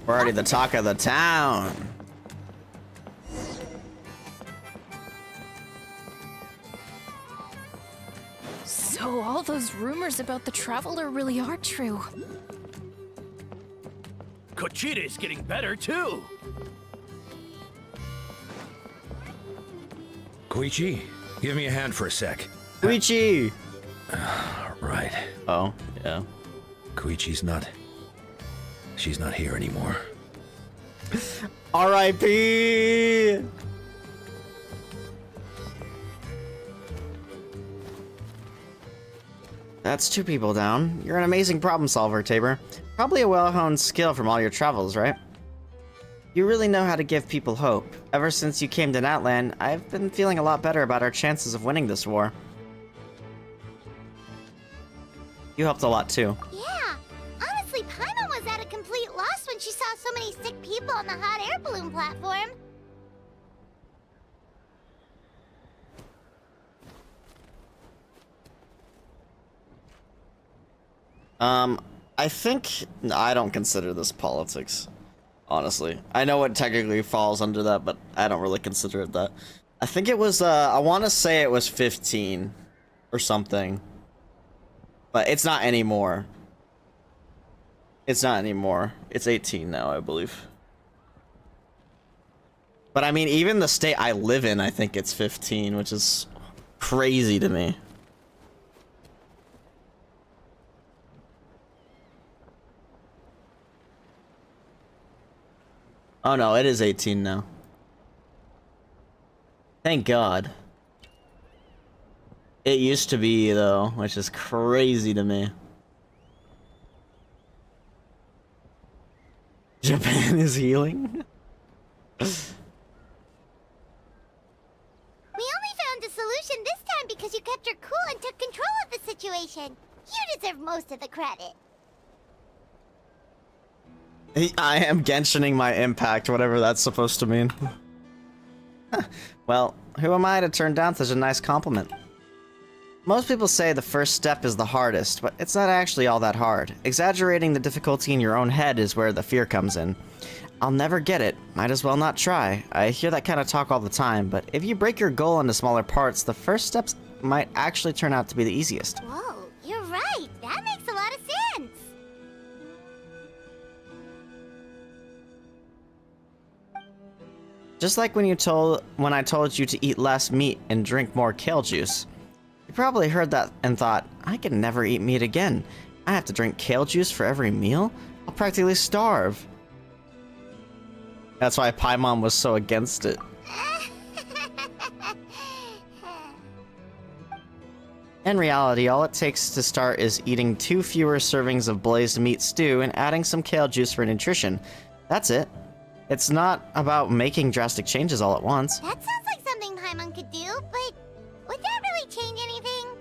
We're already the talk of the town. So all those rumors about the Traveler really are true. Kochida's getting better too. Koichi, give me a hand for a sec. Koichi! Right. Oh, yeah. Koichi's not... She's not here anymore. R.I.P. That's 2 people down. You're an amazing problem solver, Tabor. Probably a well-honed skill from all your travels, right? You really know how to give people hope. Ever since you came to Natlan, I've been feeling a lot better about our chances of winning this war. You helped a lot too. Yeah. Honestly, Paimon was at a complete loss when she saw so many sick people on the hot air balloon platform. I think I don't consider this politics, honestly. I know it technically falls under that, but I don't really consider it that. I think it was, I want to say it was 15 or something, but it's not anymore. It's not anymore. It's 18 now, I believe. But I mean, even the state I live in, I think it's 15, which is crazy to me. Oh no, it is 18 now. Thank God. It used to be, though, which is crazy to me. Japan is healing? We only found a solution this time because you kept your cool and took control of the situation. You deserve most of the credit. I am Genshining my impact, whatever that's supposed to mean. Well, who am I to turn down such a nice compliment? Most people say the first step is the hardest, but it's not actually all that hard. Exaggerating the difficulty in your own head is where the fear comes in. I'll never get it, might as well not try. I hear that kind of talk all the time, but if you break your goal into smaller parts, the first steps might actually turn out to be the easiest. Whoa, you're right. That makes a lot of sense. Just like when I told you to eat less meat and drink more kale juice. You probably heard that and thought, I can never eat meat again. I have to drink kale juice for every meal? I'll practically starve. That's why Paimon was so against it. In reality, all it takes to start is eating 2 fewer servings of blazed meat stew and adding some kale juice for nutrition. That's it. It's not about making drastic changes all at once. That sounds like something Paimon could do, but would that really change anything?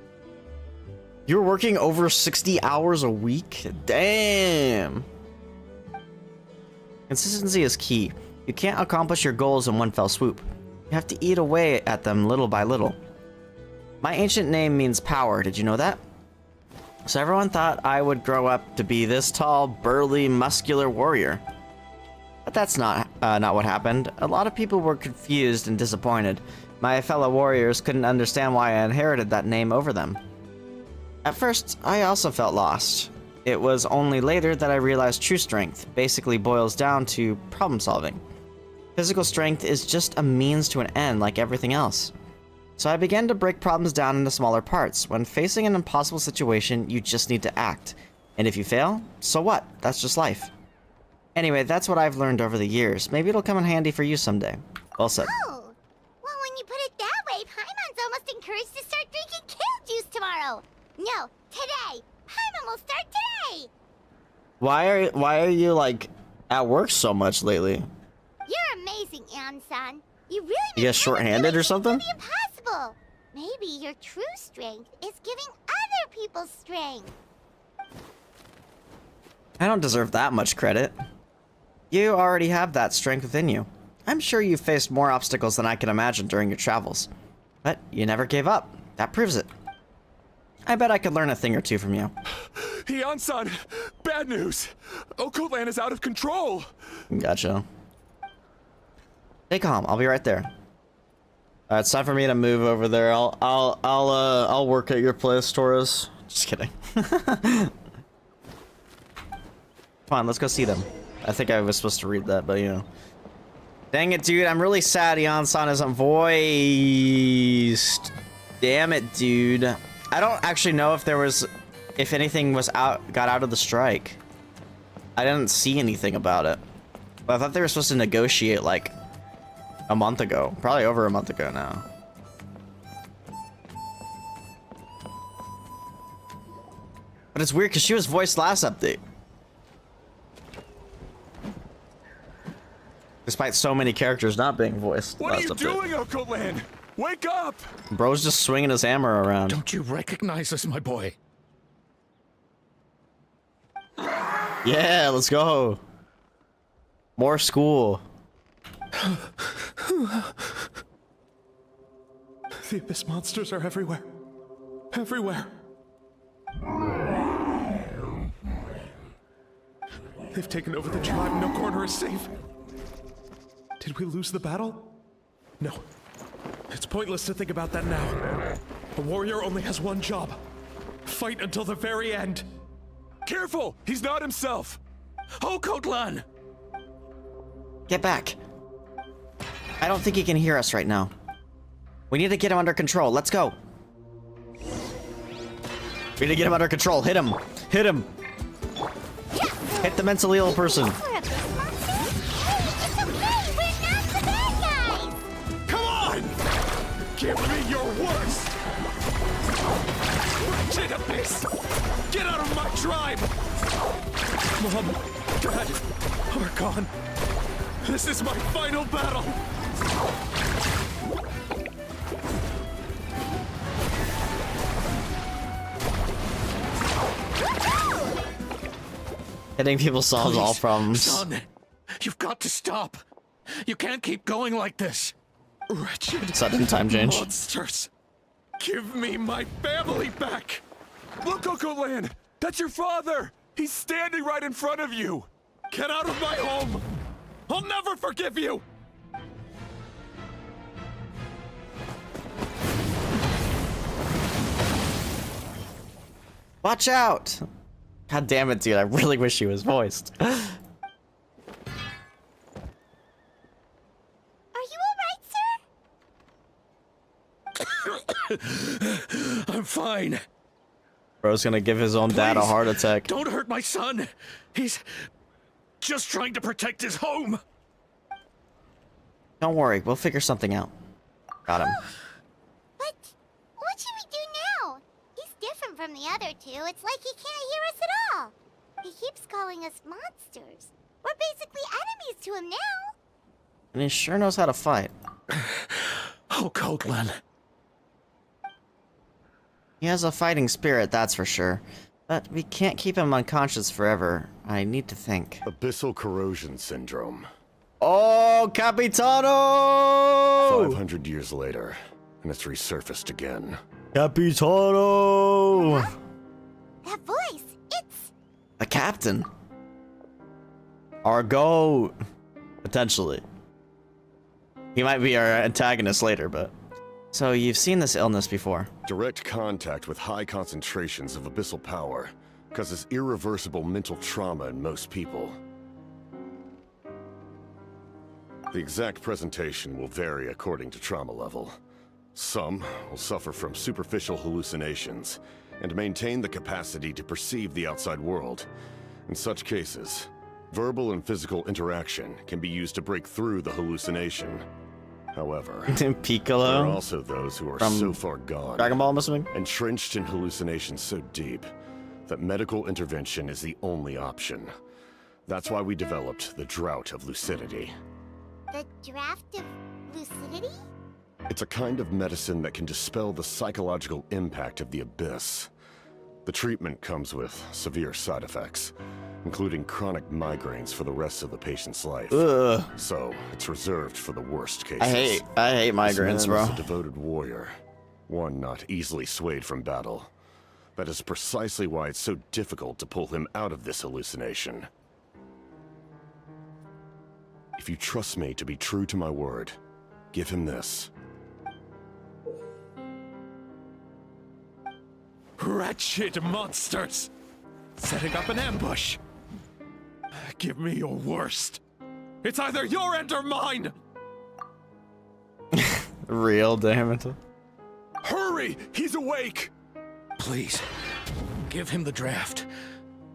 You're working over 60 hours a week? Damn! Consistency is key. You can't accomplish your goals in one fell swoop. You have to eat away at them little by little. My ancient name means power, did you know that? So everyone thought I would grow up to be this tall, burly, muscular warrior. But that's not what happened. A lot of people were confused and disappointed. My fellow warriors couldn't understand why I inherited that name over them. At first, I also felt lost. It was only later that I realized true strength basically boils down to problem solving. Physical strength is just a means to an end like everything else. So I began to break problems down into smaller parts. When facing an impossible situation, you just need to act. And if you fail, so what? That's just life. Anyway, that's what I've learned over the years. Maybe it'll come in handy for you someday. Well said. Oh, well, when you put it that way, Paimon's almost encouraged to start drinking kale juice tomorrow. No, today. Paimon will start today. Why are you like at work so much lately? You're amazing, Ansan. You really You get short-handed or something? The impossible. Maybe your true strength is giving other people strength. I don't deserve that much credit. You already have that strength within you. I'm sure you've faced more obstacles than I can imagine during your travels. But you never gave up. That proves it. I bet I could learn a thing or two from you. Heian-san, bad news. Okoland is out of control. Gotcha. Stay calm. I'll be right there. It's time for me to move over there. I'll work at your place, Taurus. Just kidding. Come on, let's go see them. I think I was supposed to read that, but you know. Dang it, dude. I'm really sad Heian-san isn't voiced. Damn it, dude. I don't actually know if anything got out of the strike. I didn't see anything about it. But I thought they were supposed to negotiate like a month ago. Probably over a month ago now. But it's weird because she was voiced last update. Despite so many characters not being voiced. What are you doing, Okoland? Wake up! Bro's just swinging his hammer around. Don't you recognize us, my boy? Yeah, let's go. More school. The Abyss monsters are everywhere. Everywhere. They've taken over the tribe. No corner is safe. Did we lose the battle? No. It's pointless to think about that now. A warrior only has one job. Fight until the very end. Careful! He's not himself! Okotlan! Get back. I don't think he can hear us right now. We need to get him under control. Let's go. We need to get him under control. Hit him. Hit him. Hit the mentally ill person. Give me your worst! Wretched Abyss! Get out of my tribe! Mom, Dad, Archon, this is my final battle! Hitting people solves all problems. Son, you've got to stop. You can't keep going like this. Wretched Sudden time change. monsters! Give me my family back! Look, Okoland! That's your father! He's standing right in front of you! Get out of my home! I'll never forgive you! Watch out! God damn it, dude. I really wish he was voiced. I'm fine. Bro's gonna give his own dad a heart attack. Don't hurt my son. He's just trying to protect his home. Don't worry, we'll figure something out. Got him. But what should we do now? He's different from the other two. It's like he can't hear us at all. He keeps calling us monsters. We're basically enemies to him now. And he sure knows how to fight. Oh, Coatlan. He has a fighting spirit, that's for sure. But we can't keep him unconscious forever. I need to think. Abyssal corrosion syndrome. Oh, Capitano! 500 years later, and it's resurfaced again. Capitano! That voice, it's... The captain. Our goat. Potentially. He might be our antagonist later, but... So, you've seen this illness before. Direct contact with high concentrations of abyssal power causes irreversible mental trauma in most people. The exact presentation will vary according to trauma level. Some will suffer from superficial hallucinations and maintain the capacity to perceive the outside world. In such cases, verbal and physical interaction can be used to break through the hallucination. However, Piccolo there are also those who are so far gone, Dragon Ball, I'm assuming? entrenched in hallucinations so deep that medical intervention is the only option. That's why we developed the Drought of Lucidity. The draft of lucidity? It's a kind of medicine that can dispel the psychological impact of the Abyss. The treatment comes with severe side effects, including chronic migraines for the rest of the patient's life. Ugh. So, it's reserved for the worst cases. I hate migraines, This man bro. is a devoted warrior, one not easily swayed from battle. That is precisely why it's so difficult to pull him out of this hallucination. If you trust me to be true to my word, give him this. Wretched monsters! Setting up an ambush! Give me your worst. It's either your end or mine! Real, damn it. Hurry! He's awake! Please, give him the draft.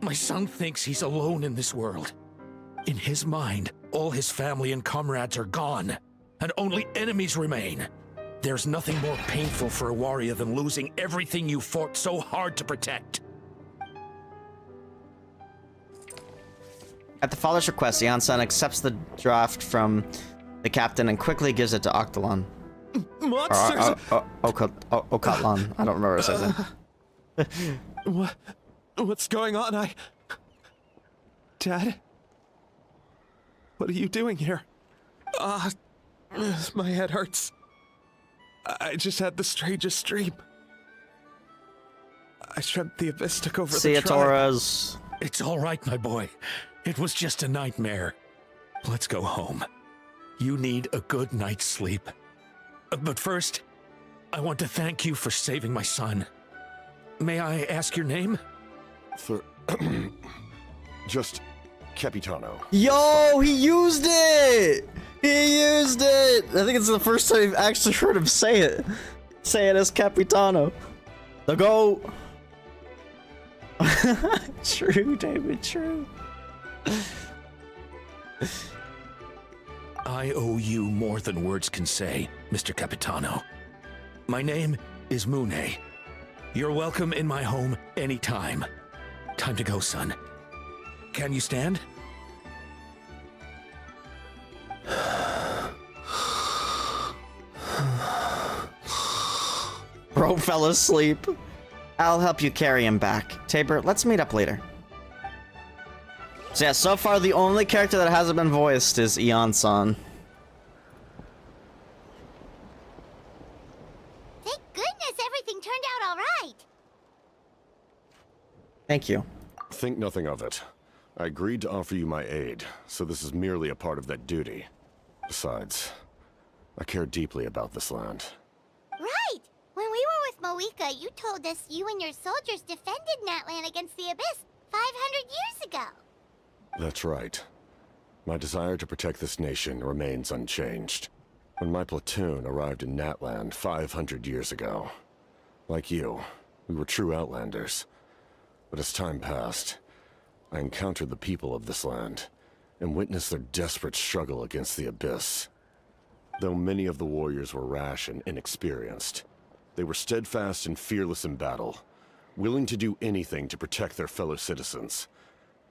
My son thinks he's alone in this world. In his mind, all his family and comrades are gone, and only enemies remain. There's nothing more painful for a warrior than losing everything you fought so hard to protect. At the father's request, Ian-san accepts the draft from the captain and quickly gives it to Octalon. Monsters! Okatlan. I don't remember what it says. What's going on? Dad? What are you doing here? My head hurts. I just had the strangest dream. I dreamt the Abyss took over See the ya, tribe. Torres. It's all right, my boy. It was just a nightmare. Let's go home. You need a good night's sleep. But first, I want to thank you for saving my son. May I ask your name? Just Capitano. Yo, he used it! He used it! I think it's the first time I've actually heard him say it. Say it as Capitano. The GOAT! True, David, true. I owe you more than words can say, Mr. Capitano. My name is Mune. You're welcome in my home anytime. Time to go, son. Can you stand? Bro fell asleep. I'll help you carry him back. Tabor, let's meet up later. So yeah, so far the only character that hasn't been voiced is Ian-san. Thank goodness everything turned out all right. Thank you. Think nothing of it. I agreed to offer you my aid, so this is merely a part of that duty. Besides, I care deeply about this land. Right! When we were with Moika, you told us you and your soldiers defended Natlan against the Abyss 500 years ago. That's right. My desire to protect this nation remains unchanged. When my platoon arrived in Natland 500 years ago, like you, we were true outlanders. But as time passed, I encountered the people of this land and witnessed their desperate struggle against the Abyss. Though many of the warriors were rash and inexperienced, they were steadfast and fearless in battle, willing to do anything to protect their fellow citizens,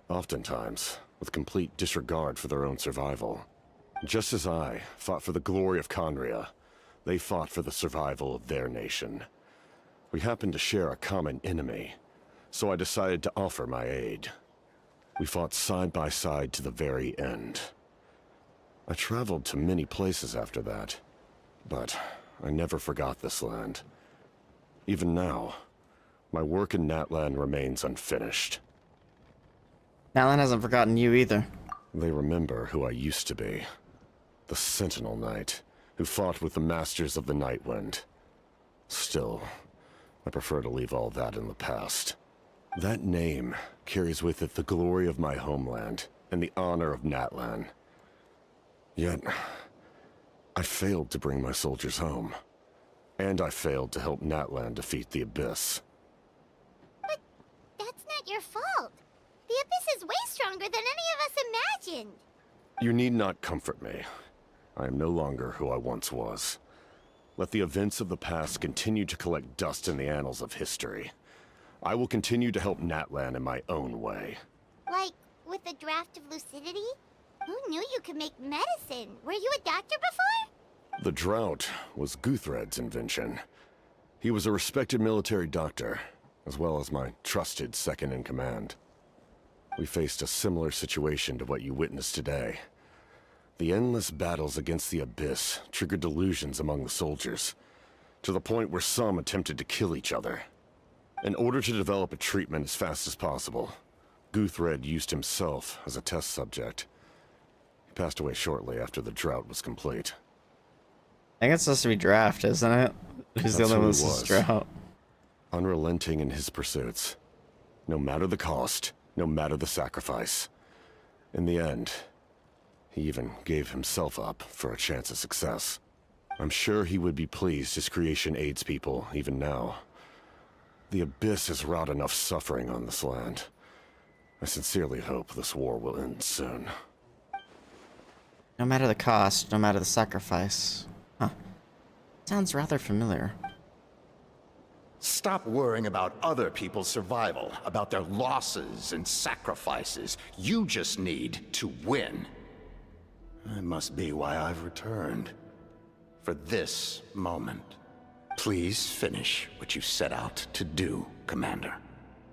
oftentimes with complete disregard for their own survival. Just as I fought for the glory of Conria, they fought for the survival of their nation. We happened to share a common enemy, so I decided to offer my aid. We fought side by side to the very end. I traveled to many places after that, but I never forgot this land. Even now, my work in Natlan remains unfinished. Natlan hasn't forgotten you either. They remember who I used to be. The Sentinel Knight, who fought with the Masters of the Nightwind. Still, I prefer to leave all that in the past. That name carries with it the glory of my homeland and the honor of Natlan. Yet, I failed to bring my soldiers home. And I failed to help Natlan defeat the Abyss. But that's not your fault. The Abyss is way stronger than any of us imagined. You need not comfort me. I am no longer who I once was. Let the events of the past continue to collect dust in the annals of history. I will continue to help Natlan in my own way. Like, with the draft of lucidity? Who knew you could make medicine? Were you a doctor before? The drought was Guthred's invention. He was a respected military doctor, as well as my trusted second-in-command. We faced a similar situation to what you witnessed today. The endless battles against the Abyss triggered delusions among the soldiers, to the point where some attempted to kill each other. In order to develop a treatment as fast as possible, Guthred used himself as a test subject. He passed away shortly after the drought was complete. I think it's supposed to be draft, isn't it? Who's the That's only who one he that's was. drought? Unrelenting in his pursuits. No matter the cost, no matter the sacrifice. In the end, he even gave himself up for a chance at success. I'm sure he would be pleased his creation aids people, even now. The Abyss has wrought enough suffering on this land. I sincerely hope this war will end soon. No matter the cost, no matter the sacrifice. Huh. Sounds rather familiar. Stop worrying about other people's survival, about their losses and sacrifices. You just need to win. That must be why I've returned. For this moment. Please finish what you set out to do, Commander.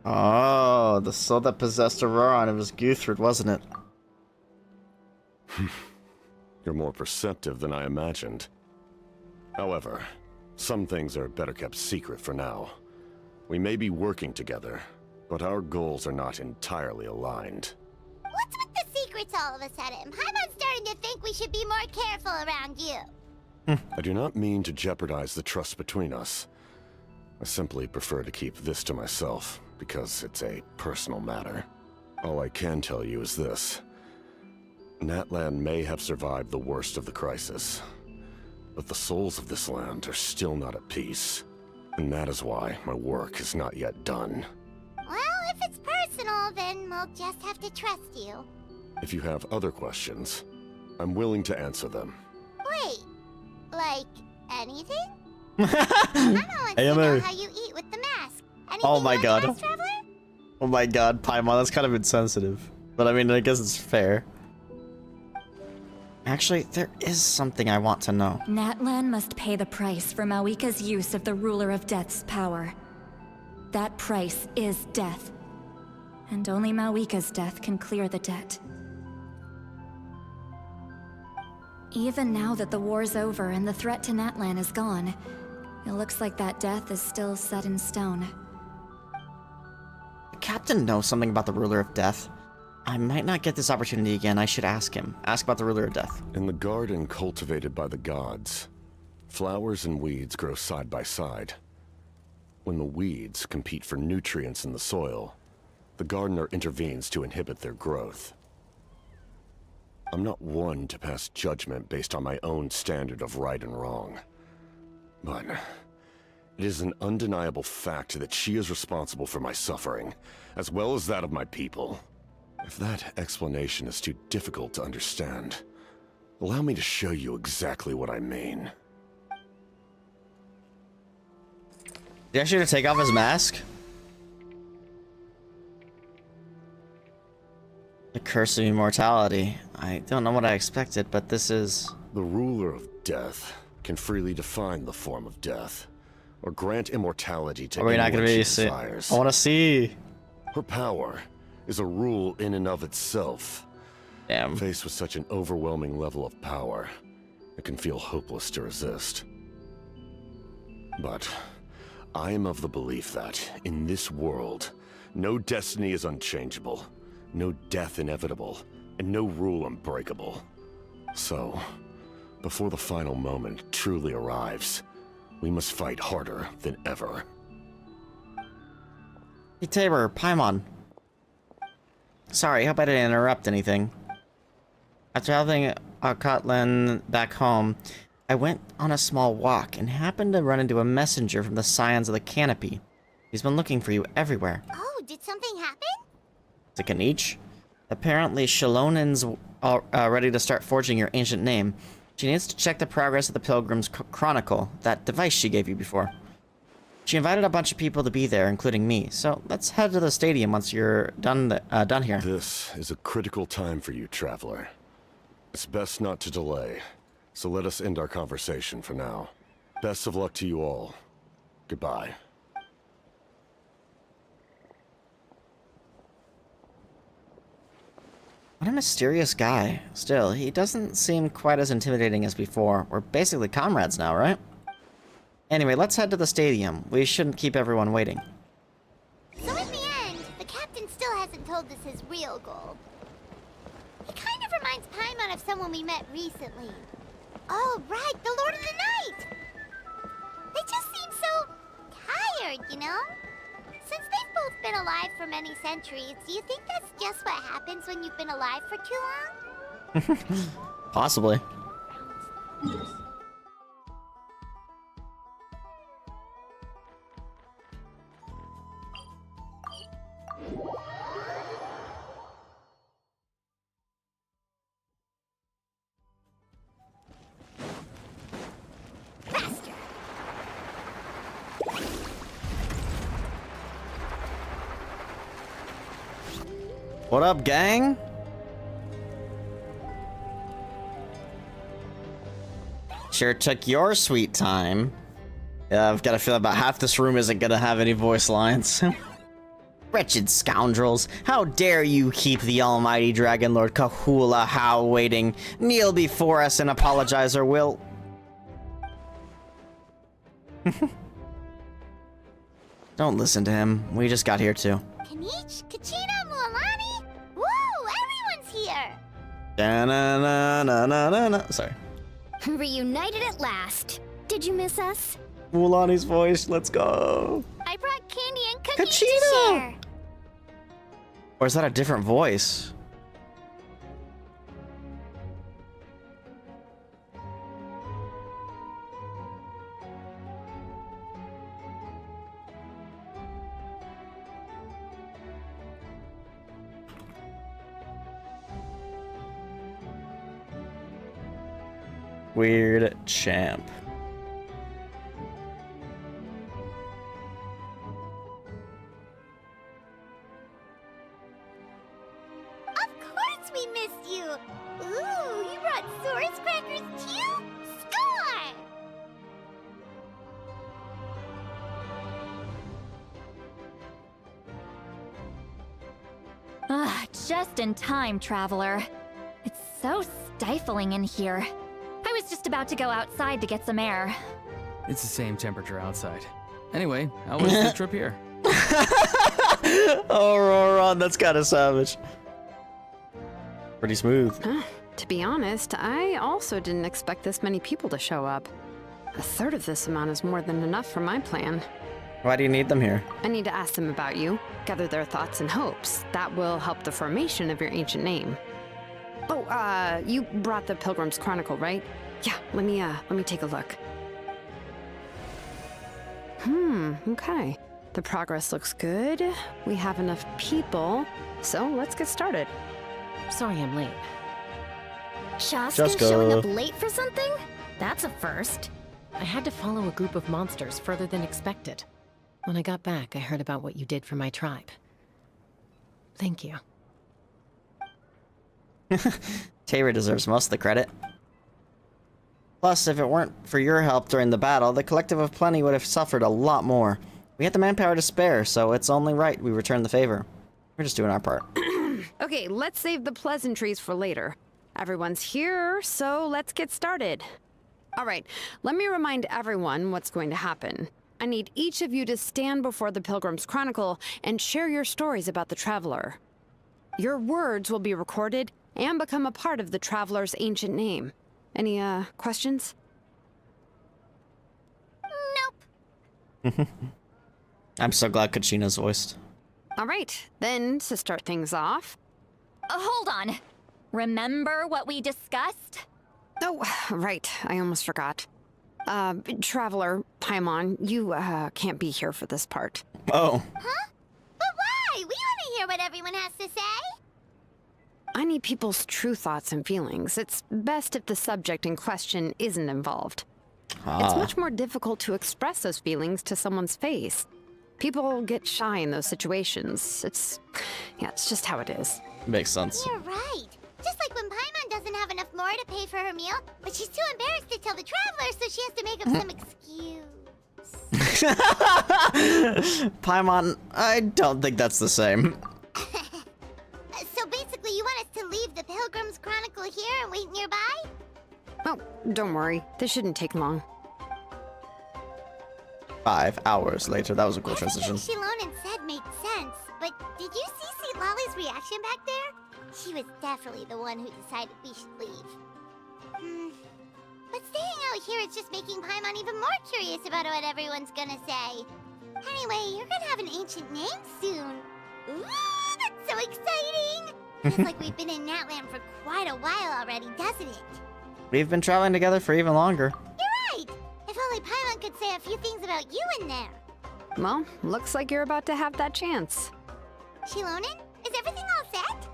Oh, the soul that possessed Aurora, it was Guthred, wasn't it? You're more perceptive than I imagined. However, some things are better kept secret for now. We may be working together, but our goals are not entirely aligned. What's with the secrets all of a sudden? I'm starting to think we should be more careful around you. I do not mean to jeopardize the trust between us. I simply prefer to keep this to myself, because it's a personal matter. All I can tell you is this. Natlan may have survived the worst of the crisis, but the souls of this land are still not at peace. And that is why my work is not yet done. Well, if it's personal, then we'll just have to trust you. If you have other questions, I'm willing to answer them. Wait, like anything? Mama wants to know how you eat with the mask. Anything Oh my god. Fast Traveler? Oh my god, Paimon, that's kind of insensitive. But I mean, I guess it's fair. Actually, there is something I want to know. Natlan must pay the price for Mawika's use of the Ruler of Death's power. That price is death. And only Mawika's death can clear the debt. Even now that the war's over and the threat to Natlan is gone, it looks like that death is still set in stone. The captain knows something about the Ruler of Death. I might not get this opportunity again. I should ask him. Ask about the Ruler of Death. In the garden cultivated by the gods, flowers and weeds grow side by side. When the weeds compete for nutrients in the soil, the gardener intervenes to inhibit their growth. I'm not one to pass judgment based on my own standard of right and wrong. But it is an undeniable fact that she is responsible for my suffering, as well as that of my people. If that explanation is too difficult to understand, allow me to show you exactly what I mean. Did he actually take off his mask? The curse of immortality. I don't know what I expected, but this is... The ruler of death can freely define the form of death, or grant immortality to Are we not anyone gonna she be desires. I want to see. Her power is a rule in and of itself. Damn. Faced with such an overwhelming level of power, it can feel hopeless to resist. But I am of the belief that, in this world, no destiny is unchangeable, no death inevitable, and no rule unbreakable. So, before the final moment truly arrives, we must fight harder than ever. Hey Tabor, Paimon. Sorry, hope I didn't interrupt anything. After having Kotlin back home, I went on a small walk and happened to run into a messenger from the Scions of the Canopy. He's been looking for you everywhere. Oh, did something happen? Kanich. Apparently, Shalonen's ready to start forging your ancient name. She needs to check the progress of the Pilgrim's Chronicle, that device she gave you before. She invited a bunch of people to be there, including me, so let's head to the stadium once you're done here. This is a critical time for you, Traveler. It's best not to delay, so let us end our conversation for now. Best of luck to you all. Goodbye. What a mysterious guy. Still, he doesn't seem quite as intimidating as before. We're basically comrades now, right? Anyway, let's head to the stadium. We shouldn't keep everyone waiting. So in the end, the captain still hasn't told us his real goal. He kind of reminds Paimon of someone we met recently. Oh, right, the Lord of the Night! They just seem so tired, you know? Since they've both been alive for many centuries, do you think that's just what happens when you've been alive for too long? Possibly. Faster! What up, gang? Sure took your sweet time. Yeah, I've got a feeling about half this room isn't gonna have any voice lines. Wretched scoundrels, how dare you keep the almighty Dragon Lord Kahula How waiting? Kneel before us and apologize or we'll... Don't listen to him. We just got here too. Kanich, Kachina, Mualani? Woo! Everyone's here! Da-na-na-na-na-na-na. Sorry. Reunited at last. Did you miss us? Mualani's voice, let's go. I brought candy and cookies Kachina! to share. Or is that a different voice? Weird champ. Of course we missed you! Ooh, you brought Source crackers too? Score! Just in time, traveler. It's so stifling in here. I was just about to go outside to get some air. It's the same temperature outside. Anyway, how was the trip here? Oh, Roron, that's kind of savage. Pretty smooth. To be honest, I also didn't expect this many people to show up. A third of this amount is more than enough for my plan. Why do you need them here? I need to ask them about you, gather their thoughts and hopes. That will help the formation of your ancient name. Oh, you brought the Pilgrim's Chronicle, right? Yeah, let me take a look. Okay. The progress looks good. We have enough people, so let's get started. Sorry I'm late. Shaska's showing up late for something? That's a first. I had to follow a group of monsters further than expected. When I got back, I heard about what you did for my tribe. Thank you. Tabor deserves most of the credit. Plus, if it weren't for your help during the battle, the Collective of Plenty would have suffered a lot more. We had the manpower to spare, so it's only right we return the favor. We're just doing our part. Okay, let's save the pleasantries for later. Everyone's here, so let's get started. All right, let me remind everyone what's going to happen. I need each of you to stand before the Pilgrim's Chronicle and share your stories about the Traveler. Your words will be recorded and become a part of the Traveler's ancient name. Any, questions? Nope. I'm so glad Kachina's voiced. All right, then, to start things off... Hold on. Remember what we discussed? Oh, right, I almost forgot. Traveler, Paimon, you, can't be here for this part. Oh. Huh? But why? We want to hear what everyone has to say. I need people's true thoughts and feelings. It's best if the subject in question isn't involved. It's much more difficult to express those feelings to someone's face. People get shy in those situations. It's just how it is. Makes sense. You're right. Just like when Paimon doesn't have enough more to pay for her meal, but she's too embarrassed to tell the Traveler, so she has to make up some excuse. Paimon, I don't think that's the same. So basically, you want us to leave Don't worry, this shouldn't take long. 5 hours later. That was a cool transition. Everything Shilonen said made sense, but did you see St. Lolly's reaction back there? She was definitely the one who decided we should leave. But staying out here is just making Paimon even more curious about what everyone's gonna say. Anyway, you're gonna have an ancient name soon. Ooh, that's so exciting! Feels like we've been in Natland for quite a while already, doesn't it? We've been traveling together for even longer. You're right! If only Paimon could say a few things about you in there. Well, looks like you're about to have that chance. Shilonen, is everything all set?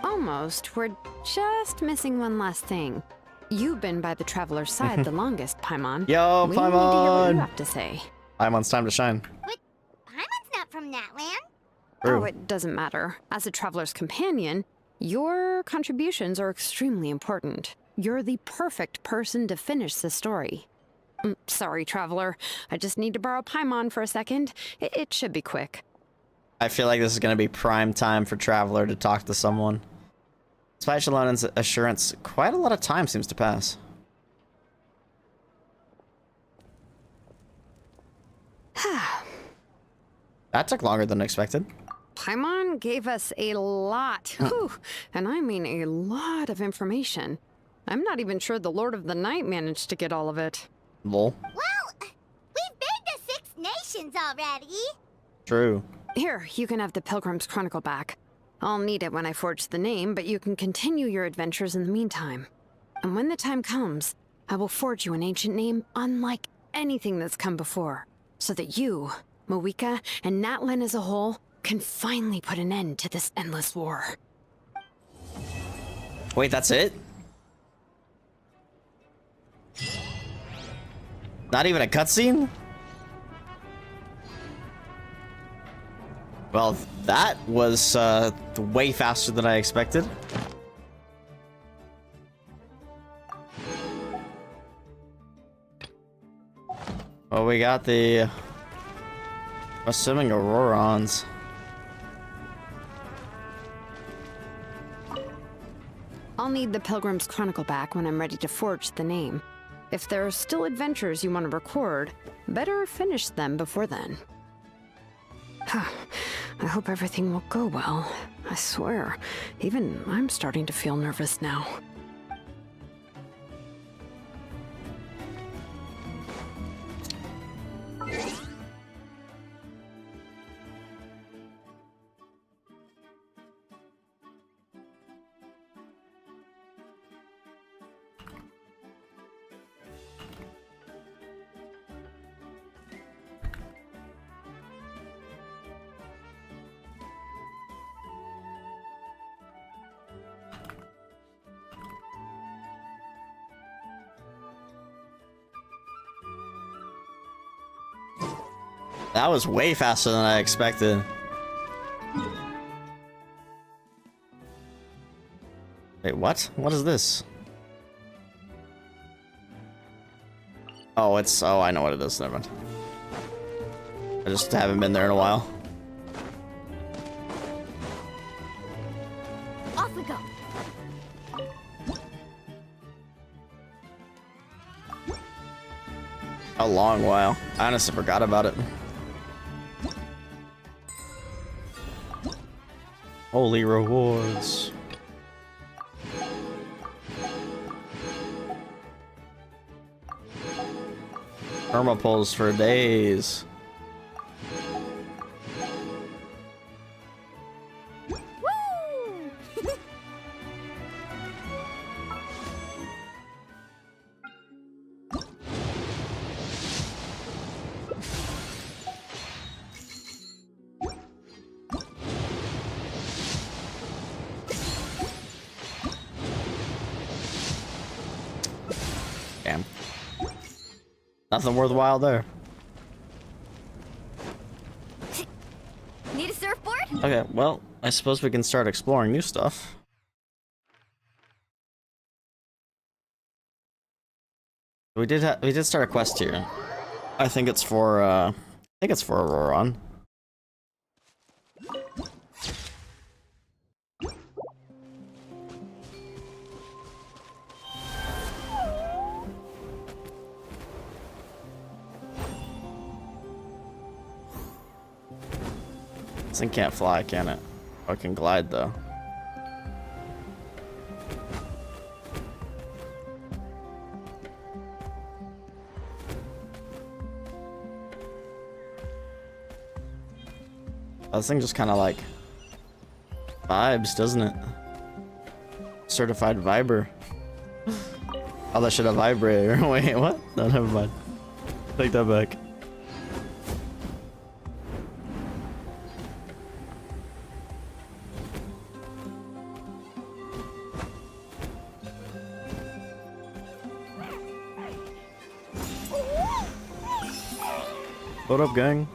Almost. We're just missing one last thing. You've been by the Traveler's side the longest, Paimon. Yo, We need to hear what Paimon! you have to say. Paimon's time to shine. But Paimon's not from Natland. True. Oh, it doesn't matter. As a Traveler's companion, your contributions are extremely important. You're the perfect person to finish the story. Sorry, Traveler. I just need to borrow Paimon for a second. It should be quick. I feel like this is going to be prime time for Traveler to talk to someone. Despite Shilonen's assurance, quite a lot of time seems to pass. That took longer than expected. Paimon gave us a lot. Whew, and I mean a lot of information. I'm not even sure the Lord of the Night managed to get all of it. Lol. Well, we've been to 6 nations already. True. Here, you can have the Pilgrim's Chronicle back. I'll need it when I forge the name, but you can continue your adventures in the meantime. And when the time comes, I will forge you an ancient name unlike anything that's come before, so that you, Moika, and Natlan as a whole can finally put an end to this endless war. Wait, that's it? Not even a cutscene? Well, that was way faster than I expected. Well, we got the... assuming Aurorons. I'll need the Pilgrim's Chronicle back when I'm ready to forge the name. If there are still adventures you want to record, better finish them before then. I hope everything will go well. I swear, even I'm starting to feel nervous now. That was way faster than I expected. Wait, what? What is this? Oh, it's... oh, I know what it is. Never mind. I just haven't been there in a while. Off we go. A long while. I honestly forgot about it. Holy rewards. Permapulls for days. Damn. Nothing worthwhile there. Need a surfboard? Okay, well, I suppose we can start exploring new stuff. We did start a quest here. I think it's for Auroron. This thing can't fly, can it? Oh, it can glide though. Oh, this thing just kind of like vibes, doesn't it? Certified viber. Oh, that should have vibrator. Wait, what? No, never mind. Take that back. What up, gang?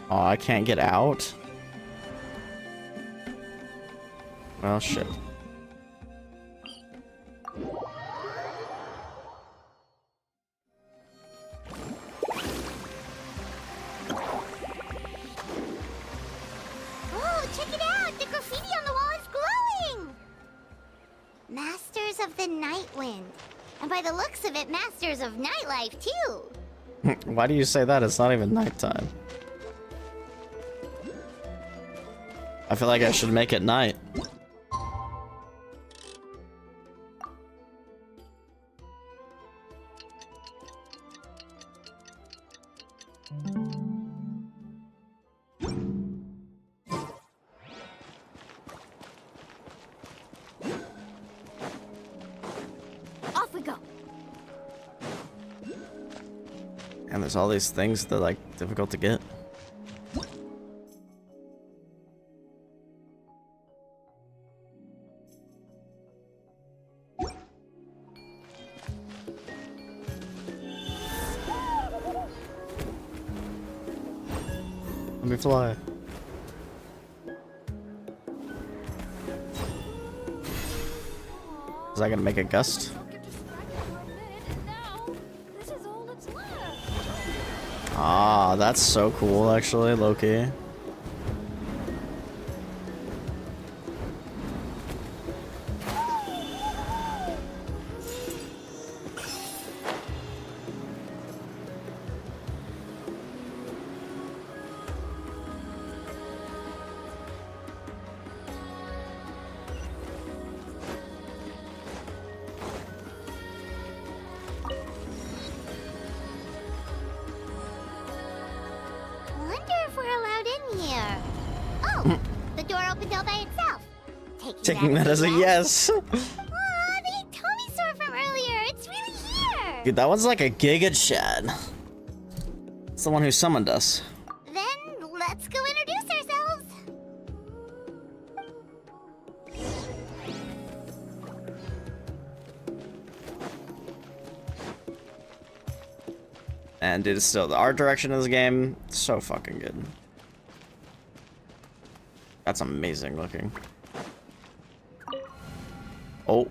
Oh, I can't get out? Well, shit. Oh, check it out! The graffiti on the wall is glowing! Masters of the Night Wind. And by the looks of it, masters of nightlife, too. Why do you say that? It's not even nighttime. I feel like I should make it night. Off we go. And there's all these things that are like difficult to get. Let me fly. Is that gonna make a gust? Ah, that's so cool, actually, low-key. Wonder if we're allowed in here. Oh, the door opened all by itself. Taking that as a yes. Aw, the Tommy store from earlier. It's really here. Dude, that one's like a Giga Chad. It's the one who summoned us. Then let's go introduce ourselves. And dude, it's still the art direction of this game, so fucking good. That's amazing looking. Oh.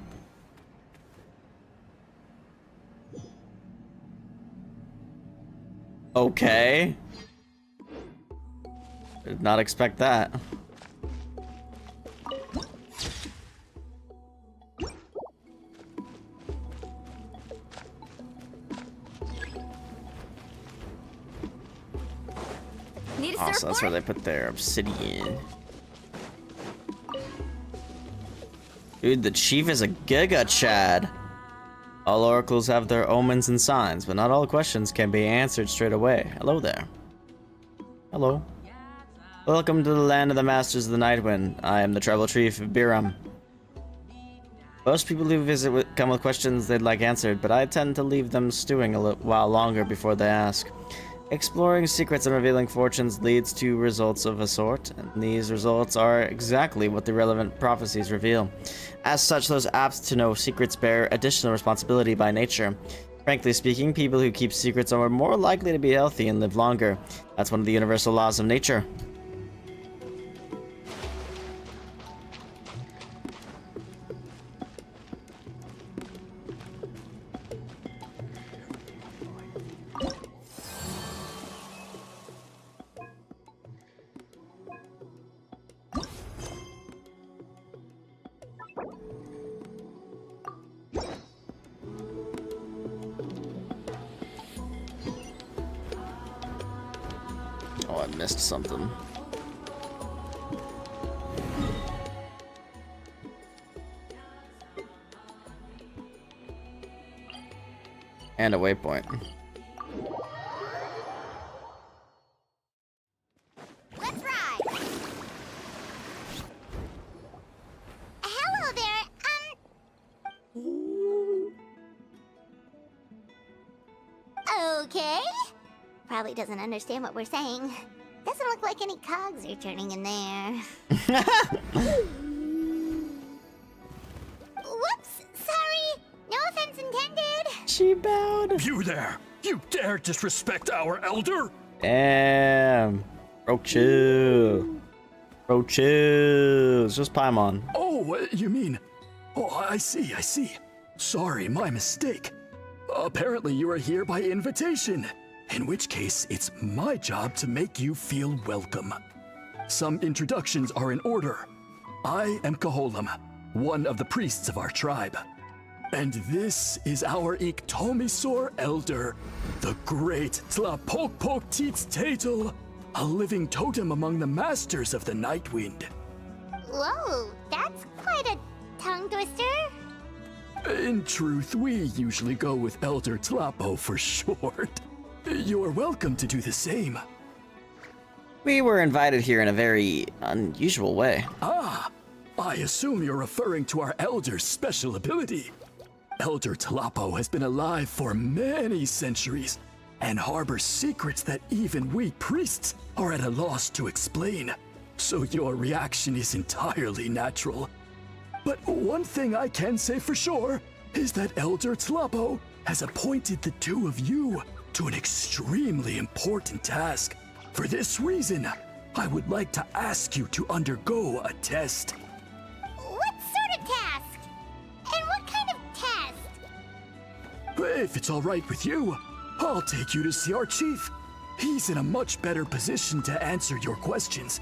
Okay. Did not expect that. Need a Oh, so that's surfboard? where they put their obsidian. Dude, the chief is a Giga Chad. All oracles have their omens and signs, but not all questions can be answered straight away. Hello there. Hello. Welcome to the land of the masters of the Nightwind. I am the tribal chief of Biram. Most people who visit come with questions they'd like answered, but I tend to leave them stewing a little while longer before they ask. Exploring secrets and revealing fortunes leads to results of a sort, and these results are exactly what the relevant prophecies reveal. As such, those apt to know secrets bear additional responsibility by nature. Frankly speaking, people who keep secrets are more likely to be healthy and live longer. That's one of the universal laws of nature. I missed something. And a waypoint. Let's ride. Hello there. Okay. Probably doesn't understand what we're saying. Doesn't look like any cogs are turning in there. Whoops. Sorry. No offense intended. She bowed. You there! You dare disrespect our elder? Damn. Bro, chill. Bro, chill. It's just Paimon. Oh, you mean... Oh, I see. Sorry, my mistake. Apparently you are here by invitation. In which case, it's my job to make you feel welcome. Some introductions are in order. I am Kaholam, one of the priests of our tribe. And this is our Iktomisor elder, the great Tlapokpok-Teets-Tatel, a living totem among the masters of the Nightwind. Whoa, that's quite a tongue twister. In truth, we usually go with Elder Tlapo for short. You're welcome to do the same. We were invited here in a very unusual way. Ah, I assume you're referring to our elder's special ability. Elder Tlapo has been alive for many centuries and harbors secrets that even we priests are at a loss to explain. So your reaction is entirely natural. But one thing I can say for sure is that Elder Tlapo has appointed the two of you to an extremely important task. For this reason, I would like to ask you to undergo a test. What sort of task? And what kind of test? If it's all right with you, I'll take you to see our chief. He's in a much better position to answer your questions.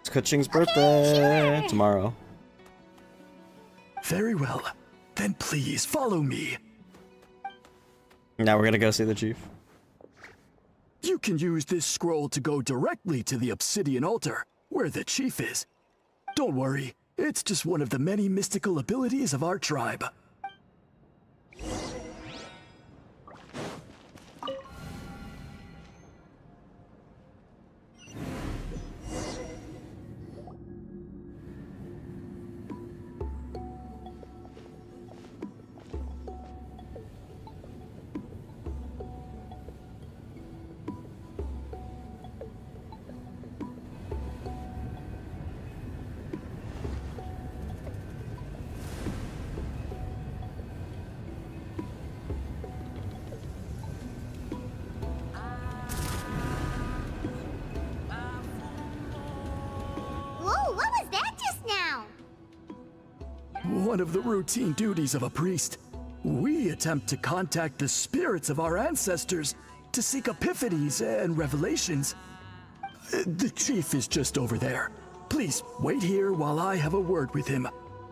It's Kuching's birthday sure. tomorrow. Very well. Then please follow me. Now we're gonna go see the chief. You can use this scroll to go directly to the obsidian altar, where the chief is. Don't worry, it's just one of the many mystical abilities of our tribe. Whoa, what was that just now? One of the routine duties of a priest. We attempt to contact the spirits of our ancestors to seek epiphanies and revelations. The chief is just over there. Please wait here while I have a word with him.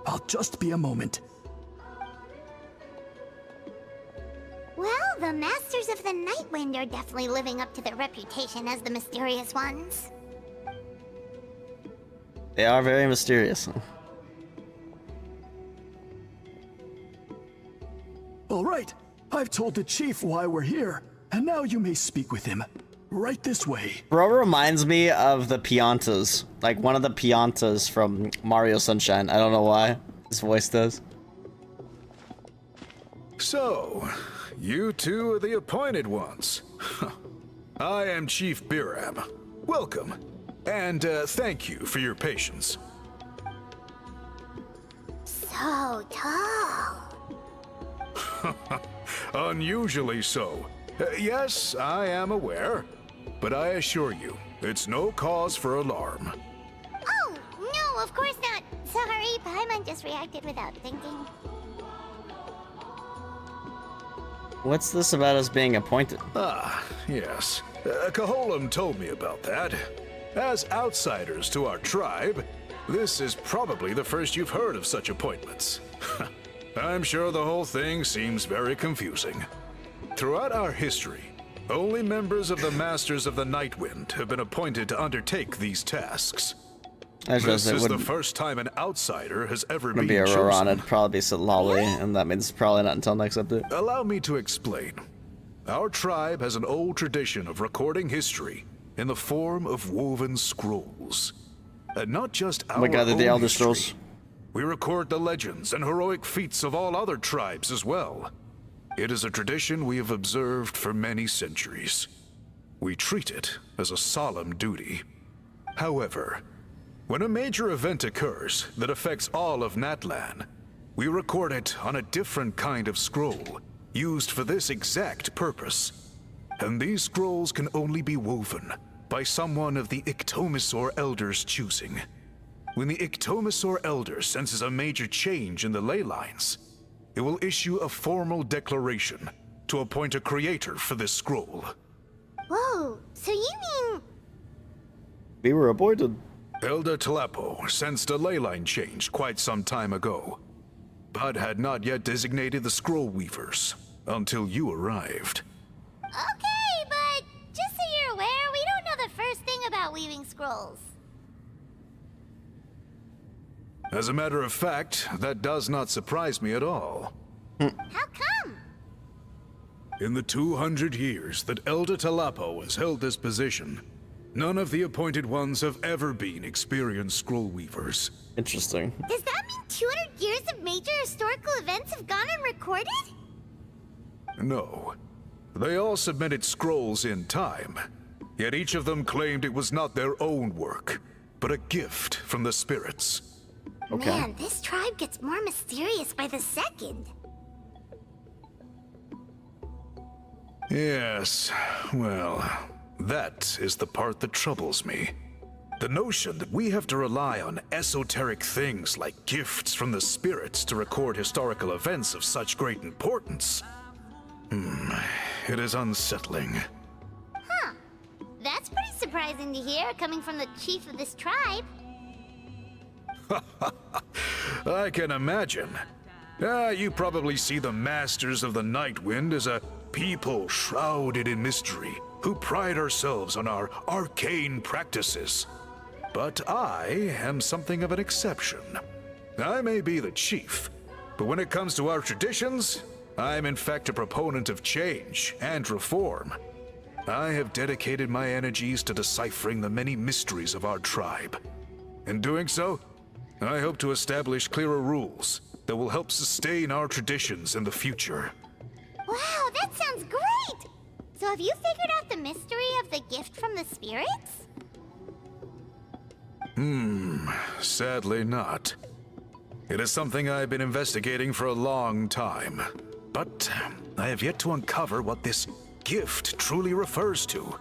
I'll just be a moment. Well, the Masters of the Nightwind are definitely living up to their reputation as the mysterious ones. They are very mysterious. All right, I've told the chief why we're here, and now you may speak with him. Right this way. Bro reminds me of the Piantas. Like one of the Piantas from Mario Sunshine. I don't know why. His voice does. So, you two are the appointed ones. I am Chief Biram. Welcome. And thank you for your patience. So tall. Unusually so. Yes, I am aware. But I assure you, it's no cause for alarm. Oh, no, of course not. Sorry, Paimon just reacted without thinking. What's this about us being appointed? Ah, yes. Kaholam told me about that. As outsiders to our tribe, this is probably the first you've heard of such appointments. I'm sure the whole thing seems very confusing. Throughout our history, only members of the Masters of the Nightwind have been appointed to undertake these tasks. This is the first time an outsider has ever been Maybe Aurora, chosen. it'd probably be Lolly, and that means probably not until next update. Allow me to explain. Our tribe has an old tradition of recording history in the form of woven scrolls. And not just our Oh my god, they're the own Elder history. Scrolls. We record the legends and heroic feats of all other tribes as well. It is a tradition we have observed for many centuries. We treat it as a solemn duty. However, when a major event occurs that affects all of Natlan, we record it on a different kind of scroll, used for this exact purpose. And these scrolls can only be woven by someone of the Ictomisaur Elder's choosing. When the Ictomisaur Elder senses a major change in the ley lines, it will issue a formal declaration to appoint a creator for this scroll. Whoa, so you mean... We were appointed. Elder Talapo sensed a ley line change quite some time ago, but had not yet designated the scroll weavers until you arrived. Okay, but just so you're aware, we don't know the first thing about weaving scrolls. As a matter of fact, that does not surprise me at all. How come? In the 200 years that Elder Talapo has held this position, none of the appointed ones have ever been experienced scroll weavers. Interesting. Does that mean 200 years of major historical events have gone unrecorded? No. They all submitted scrolls in time, yet each of them claimed it was not their own work, but a gift from the spirits. Okay. Man, this tribe gets more mysterious by the second. Yes, well, that is the part that troubles me. The notion that we have to rely on esoteric things like gifts from the spirits to record historical events of such great importance. It is unsettling. Huh. That's pretty surprising to hear, coming from the chief of this tribe. I can imagine. You probably see the Masters of the Nightwind as a people shrouded in mystery, who pride ourselves on our arcane practices. But I am something of an exception. I may be the chief, but when it comes to our traditions, I'm in fact a proponent of change and reform. I have dedicated my energies to deciphering the many mysteries of our tribe. In doing so, I hope to establish clearer rules that will help sustain our traditions in the future. Wow, that sounds great! So have you figured out the mystery of the gift from the spirits? Sadly not. It is something I've been investigating for a long time, but I have yet to uncover what this gift truly refers to.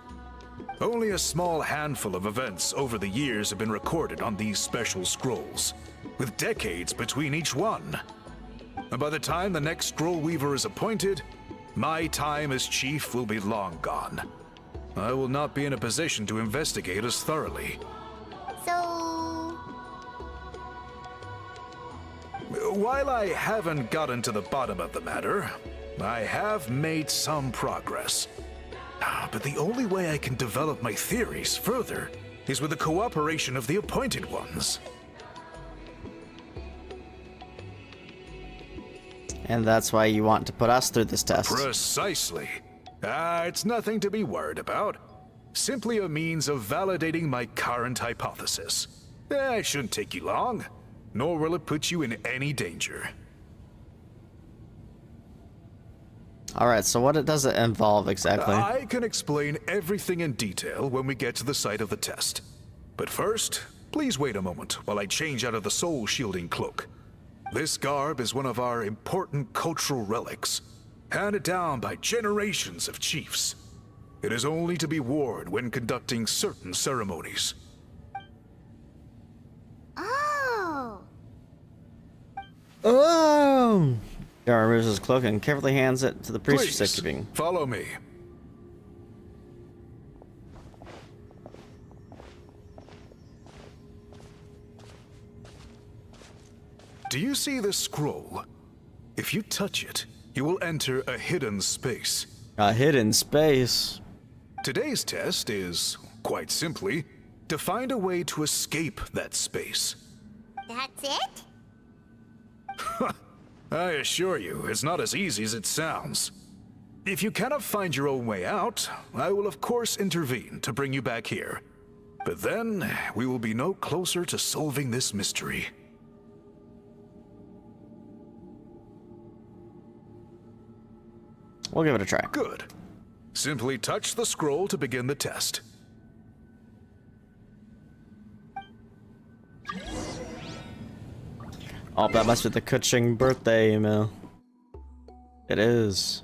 Only a small handful of events over the years have been recorded on these special scrolls, with decades between each one. And by the time the next scroll weaver is appointed, my time as chief will be long gone. I will not be in a position to investigate as thoroughly. So... While I haven't gotten to the bottom of the matter, I have made some progress. But the only way I can develop my theories further is with the cooperation of the appointed ones. And that's why you want to put us through this test. Precisely. It's nothing to be worried about. Simply a means of validating my current hypothesis. It shouldn't take you long, nor will it put you in any danger. Alright, so what does it involve exactly? I can explain everything in detail when we get to the site of the test. But first, please wait a moment while I change out of the soul-shielding cloak. This garb is one of our important cultural relics, handed down by generations of chiefs. It is only to be worn when conducting certain ceremonies. Oh! Oh! Gar removes his cloak and carefully hands it to the priest for Please, safekeeping. follow me. Do you see this scroll? If you touch it, you will enter a hidden space, A hidden space. Today's test is, quite simply, to find a way to escape that space. That's it? I assure you, it's not as easy as it sounds. If you cannot find your own way out, I will of course intervene to bring you back here. But then, we will be no closer to solving this mystery. We'll give it a try. Good. Simply touch the scroll to begin the test. Oh, that must be the Kuching birthday email. It is.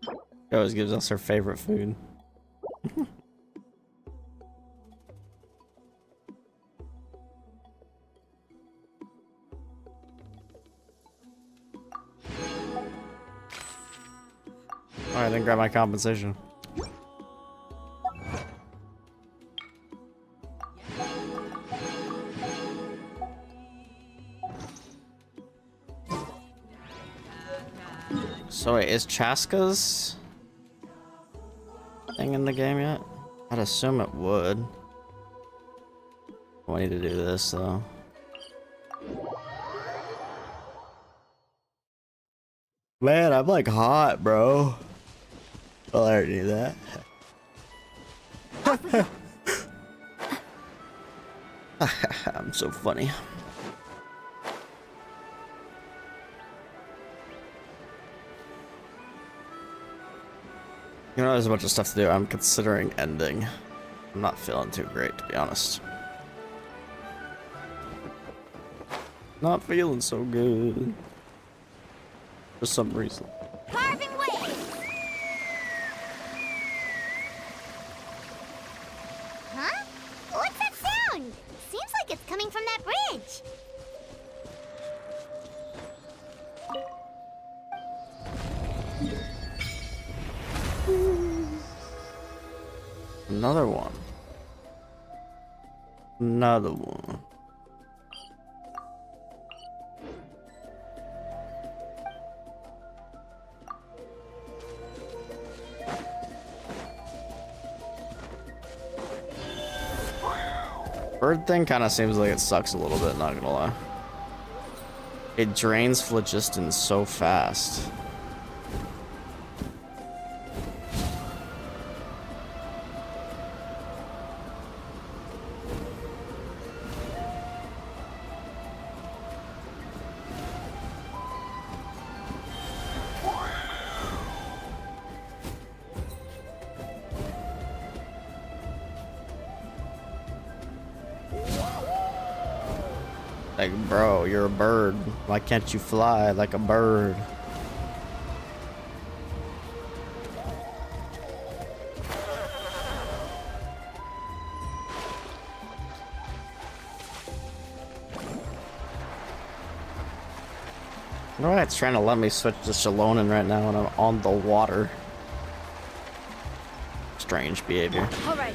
She always gives us her favorite food. Alright, then grab my compensation. So wait, is Chaska's thing in the game yet? I'd assume it would. I need to do this though. Man, I'm like hot, bro. Oh, I already knew that. I'm so funny. You know, there's a bunch of stuff to do. I'm considering ending. I'm not feeling too great, to be honest. Not feeling so good. For some reason. Carving waves! Huh? What's that sound? Seems like it's coming from that bridge. Another one. Another one. Bird thing kind of seems like it sucks a little bit, not gonna lie. It drains phlogiston so fast. Like, bro, you're a bird. Why can't you fly like a bird? Alright, it's trying to let me switch to Shalonin right now when I'm on the water. Strange behavior. All right.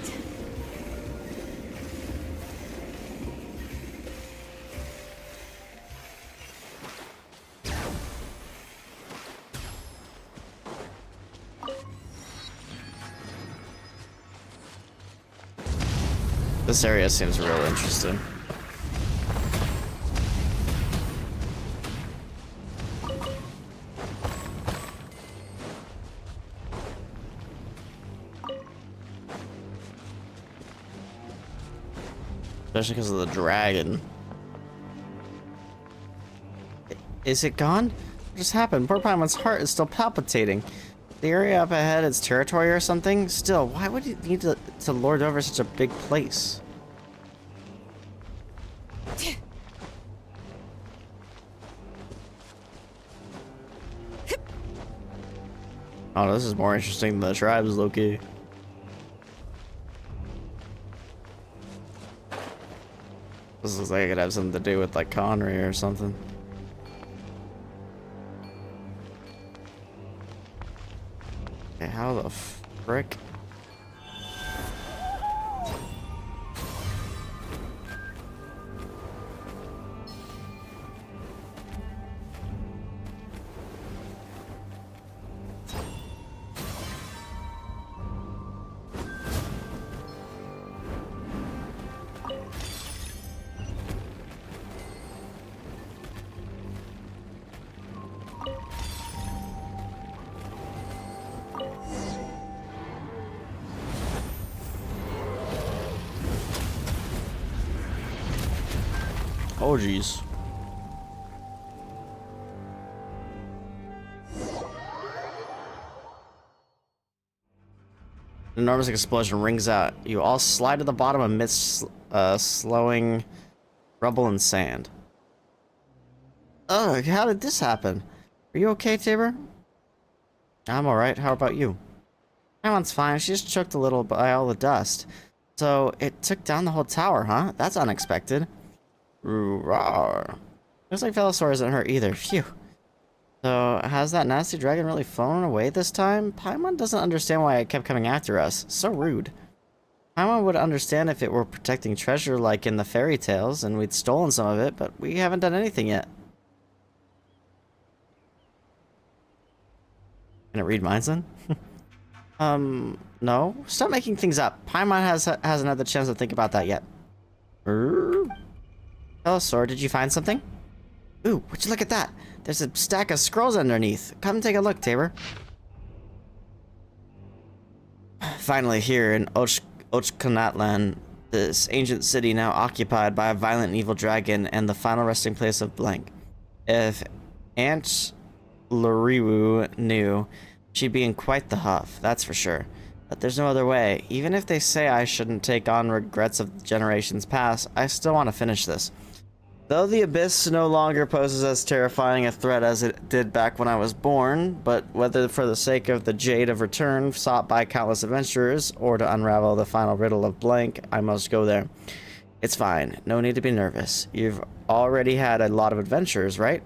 This area seems real interesting. Especially because of the dragon. Is it gone? What just happened? Poor Paimon's heart is still palpitating. The area up ahead is territory or something? Still, why would you need to lord over such a big place? Oh, this is more interesting than the tribes, Loki. This looks like it could have something to do with like Conry or something. Okay, how the frick? Oh, jeez. An enormous explosion rings out. You all slide to the bottom amidst slowing rubble and sand. Ugh, how did this happen? Are you okay, Tabor? I'm alright. How about you? Everyone's fine. She just choked a little by all the dust. So, it took down the whole tower, huh? That's unexpected. Roar. Looks like Velosaur isn't hurt either. Phew. So, has that nasty dragon really flown away this time? Paimon doesn't understand why it kept coming after us. So rude. Paimon would understand if it were protecting treasure like in the fairy tales and we'd stolen some of it, but we haven't done anything yet. Can it read minds then? No. Stop making things up. Paimon hasn't had the chance to think about that yet. Velosaur, did you find something? Ooh, would you look at that? There's a stack of scrolls underneath. Come take a look, Tabor. Finally, here in Ochkanatlan, this ancient city now occupied by a violent and evil dragon and the final resting place of Blank. If Aunt Loriwu knew, she'd be in quite the huff, that's for sure. But there's no other way. Even if they say I shouldn't take on regrets of generations past, I still want to finish this. Though the Abyss no longer poses as terrifying a threat as it did back when I was born, but whether for the sake of the Jade of Return sought by countless adventurers, or to unravel the final riddle of Blank, I must go there. It's fine. No need to be nervous. You've already had a lot of adventures, right?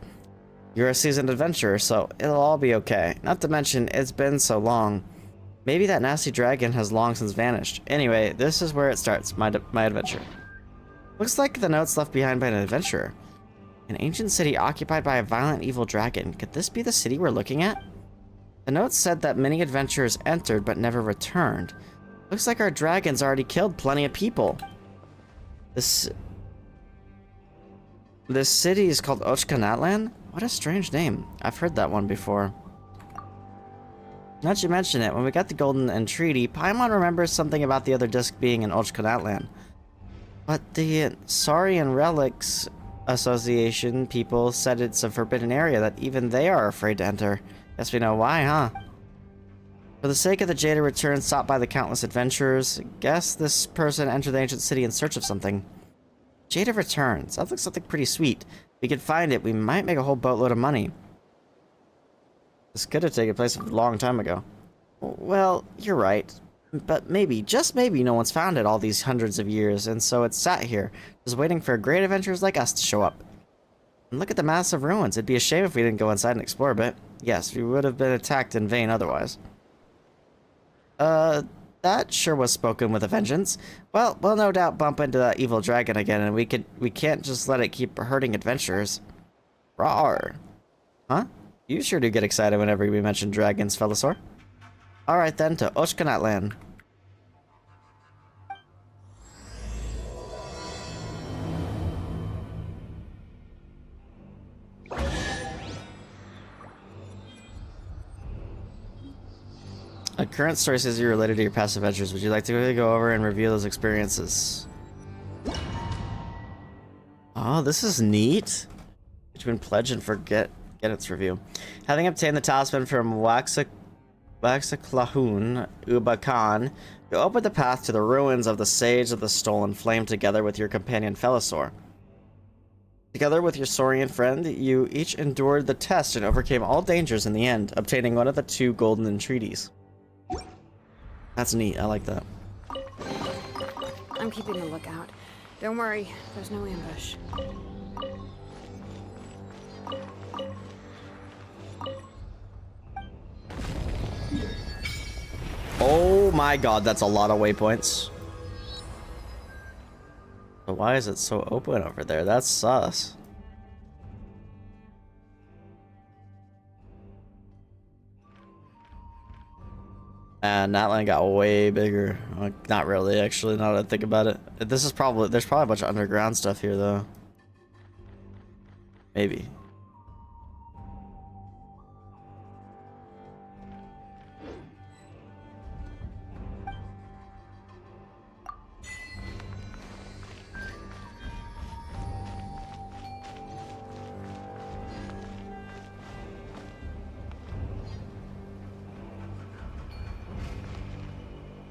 You're a seasoned adventurer, so it'll all be okay. Not to mention, it's been so long. Maybe that nasty dragon has long since vanished. Anyway, this is where it starts, my adventure. Looks like the notes left behind by an adventurer. An ancient city occupied by a violent evil dragon. Could this be the city we're looking at? The notes said that many adventurers entered but never returned. Looks like our dragons already killed plenty of people. This city is called Ochkanatlan? What a strange name. I've heard that one before. Now that you mention it, when we got the Golden Entreaty, Paimon remembers something about the other disc being in Ochkanatlan. But the Saurian Relics Association people said it's a forbidden area that even they are afraid to enter. Guess we know why, huh? For the sake of the Jade of Return sought by the countless adventurers, guess this person entered the ancient city in search of something. Jade of Return. Sounds like something pretty sweet. If we could find it, we might make a whole boatload of money. This could have taken place a long time ago. Well, you're right. But maybe, just maybe, no one's found it all these hundreds of years, and so it's sat here, just waiting for great adventurers like us to show up. And look at the massive ruins. It'd be a shame if we didn't go inside and explore a bit. Yes, we would have been attacked in vain otherwise. That sure was spoken with a vengeance. Well, we'll no doubt bump into that evil dragon again, and we can't just let it keep hurting adventurers. Rawr. Huh? You sure do get excited whenever we mention dragons, Velosaur. Alright then, to Ochkanatlan. A current story says you're related to your past adventures. Would you like to really go over and review those experiences? Oh, this is neat. Between pledge and forget its review. Having obtained the talisman from Waxaclahun Ubakan, you opened the path to the ruins of the Sage of the Stolen Flame together with your companion Velosaur. Together with your Saurian friend, you each endured the test and overcame all dangers in the end, obtaining one of the 2 golden entreaties. That's neat, I like that. I'm keeping a lookout. Don't worry, there's no ambush. Oh my god, that's a lot of waypoints. But why is it so open over there? That's sus. And Natlan got way bigger. Like, not really, actually, now that I think about it. This is probably, there's probably a bunch of underground stuff here, though. Maybe.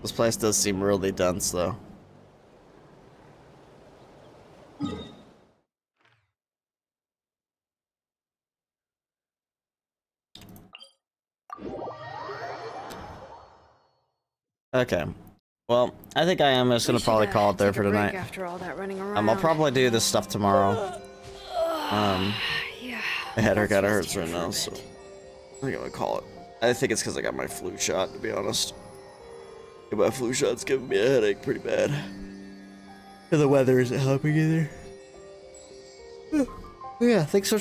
This place does seem really dense, though. Okay. Well, I think I am just gonna probably call it there for tonight. After all that running around. I'll probably do this stuff tomorrow. Yeah. My head kinda hurts right now, so I think I'm gonna call it. I think it's because I got my flu shot, to be honest. My flu shot's giving me a headache pretty bad. And the weather isn't helping either. Yeah, thanks so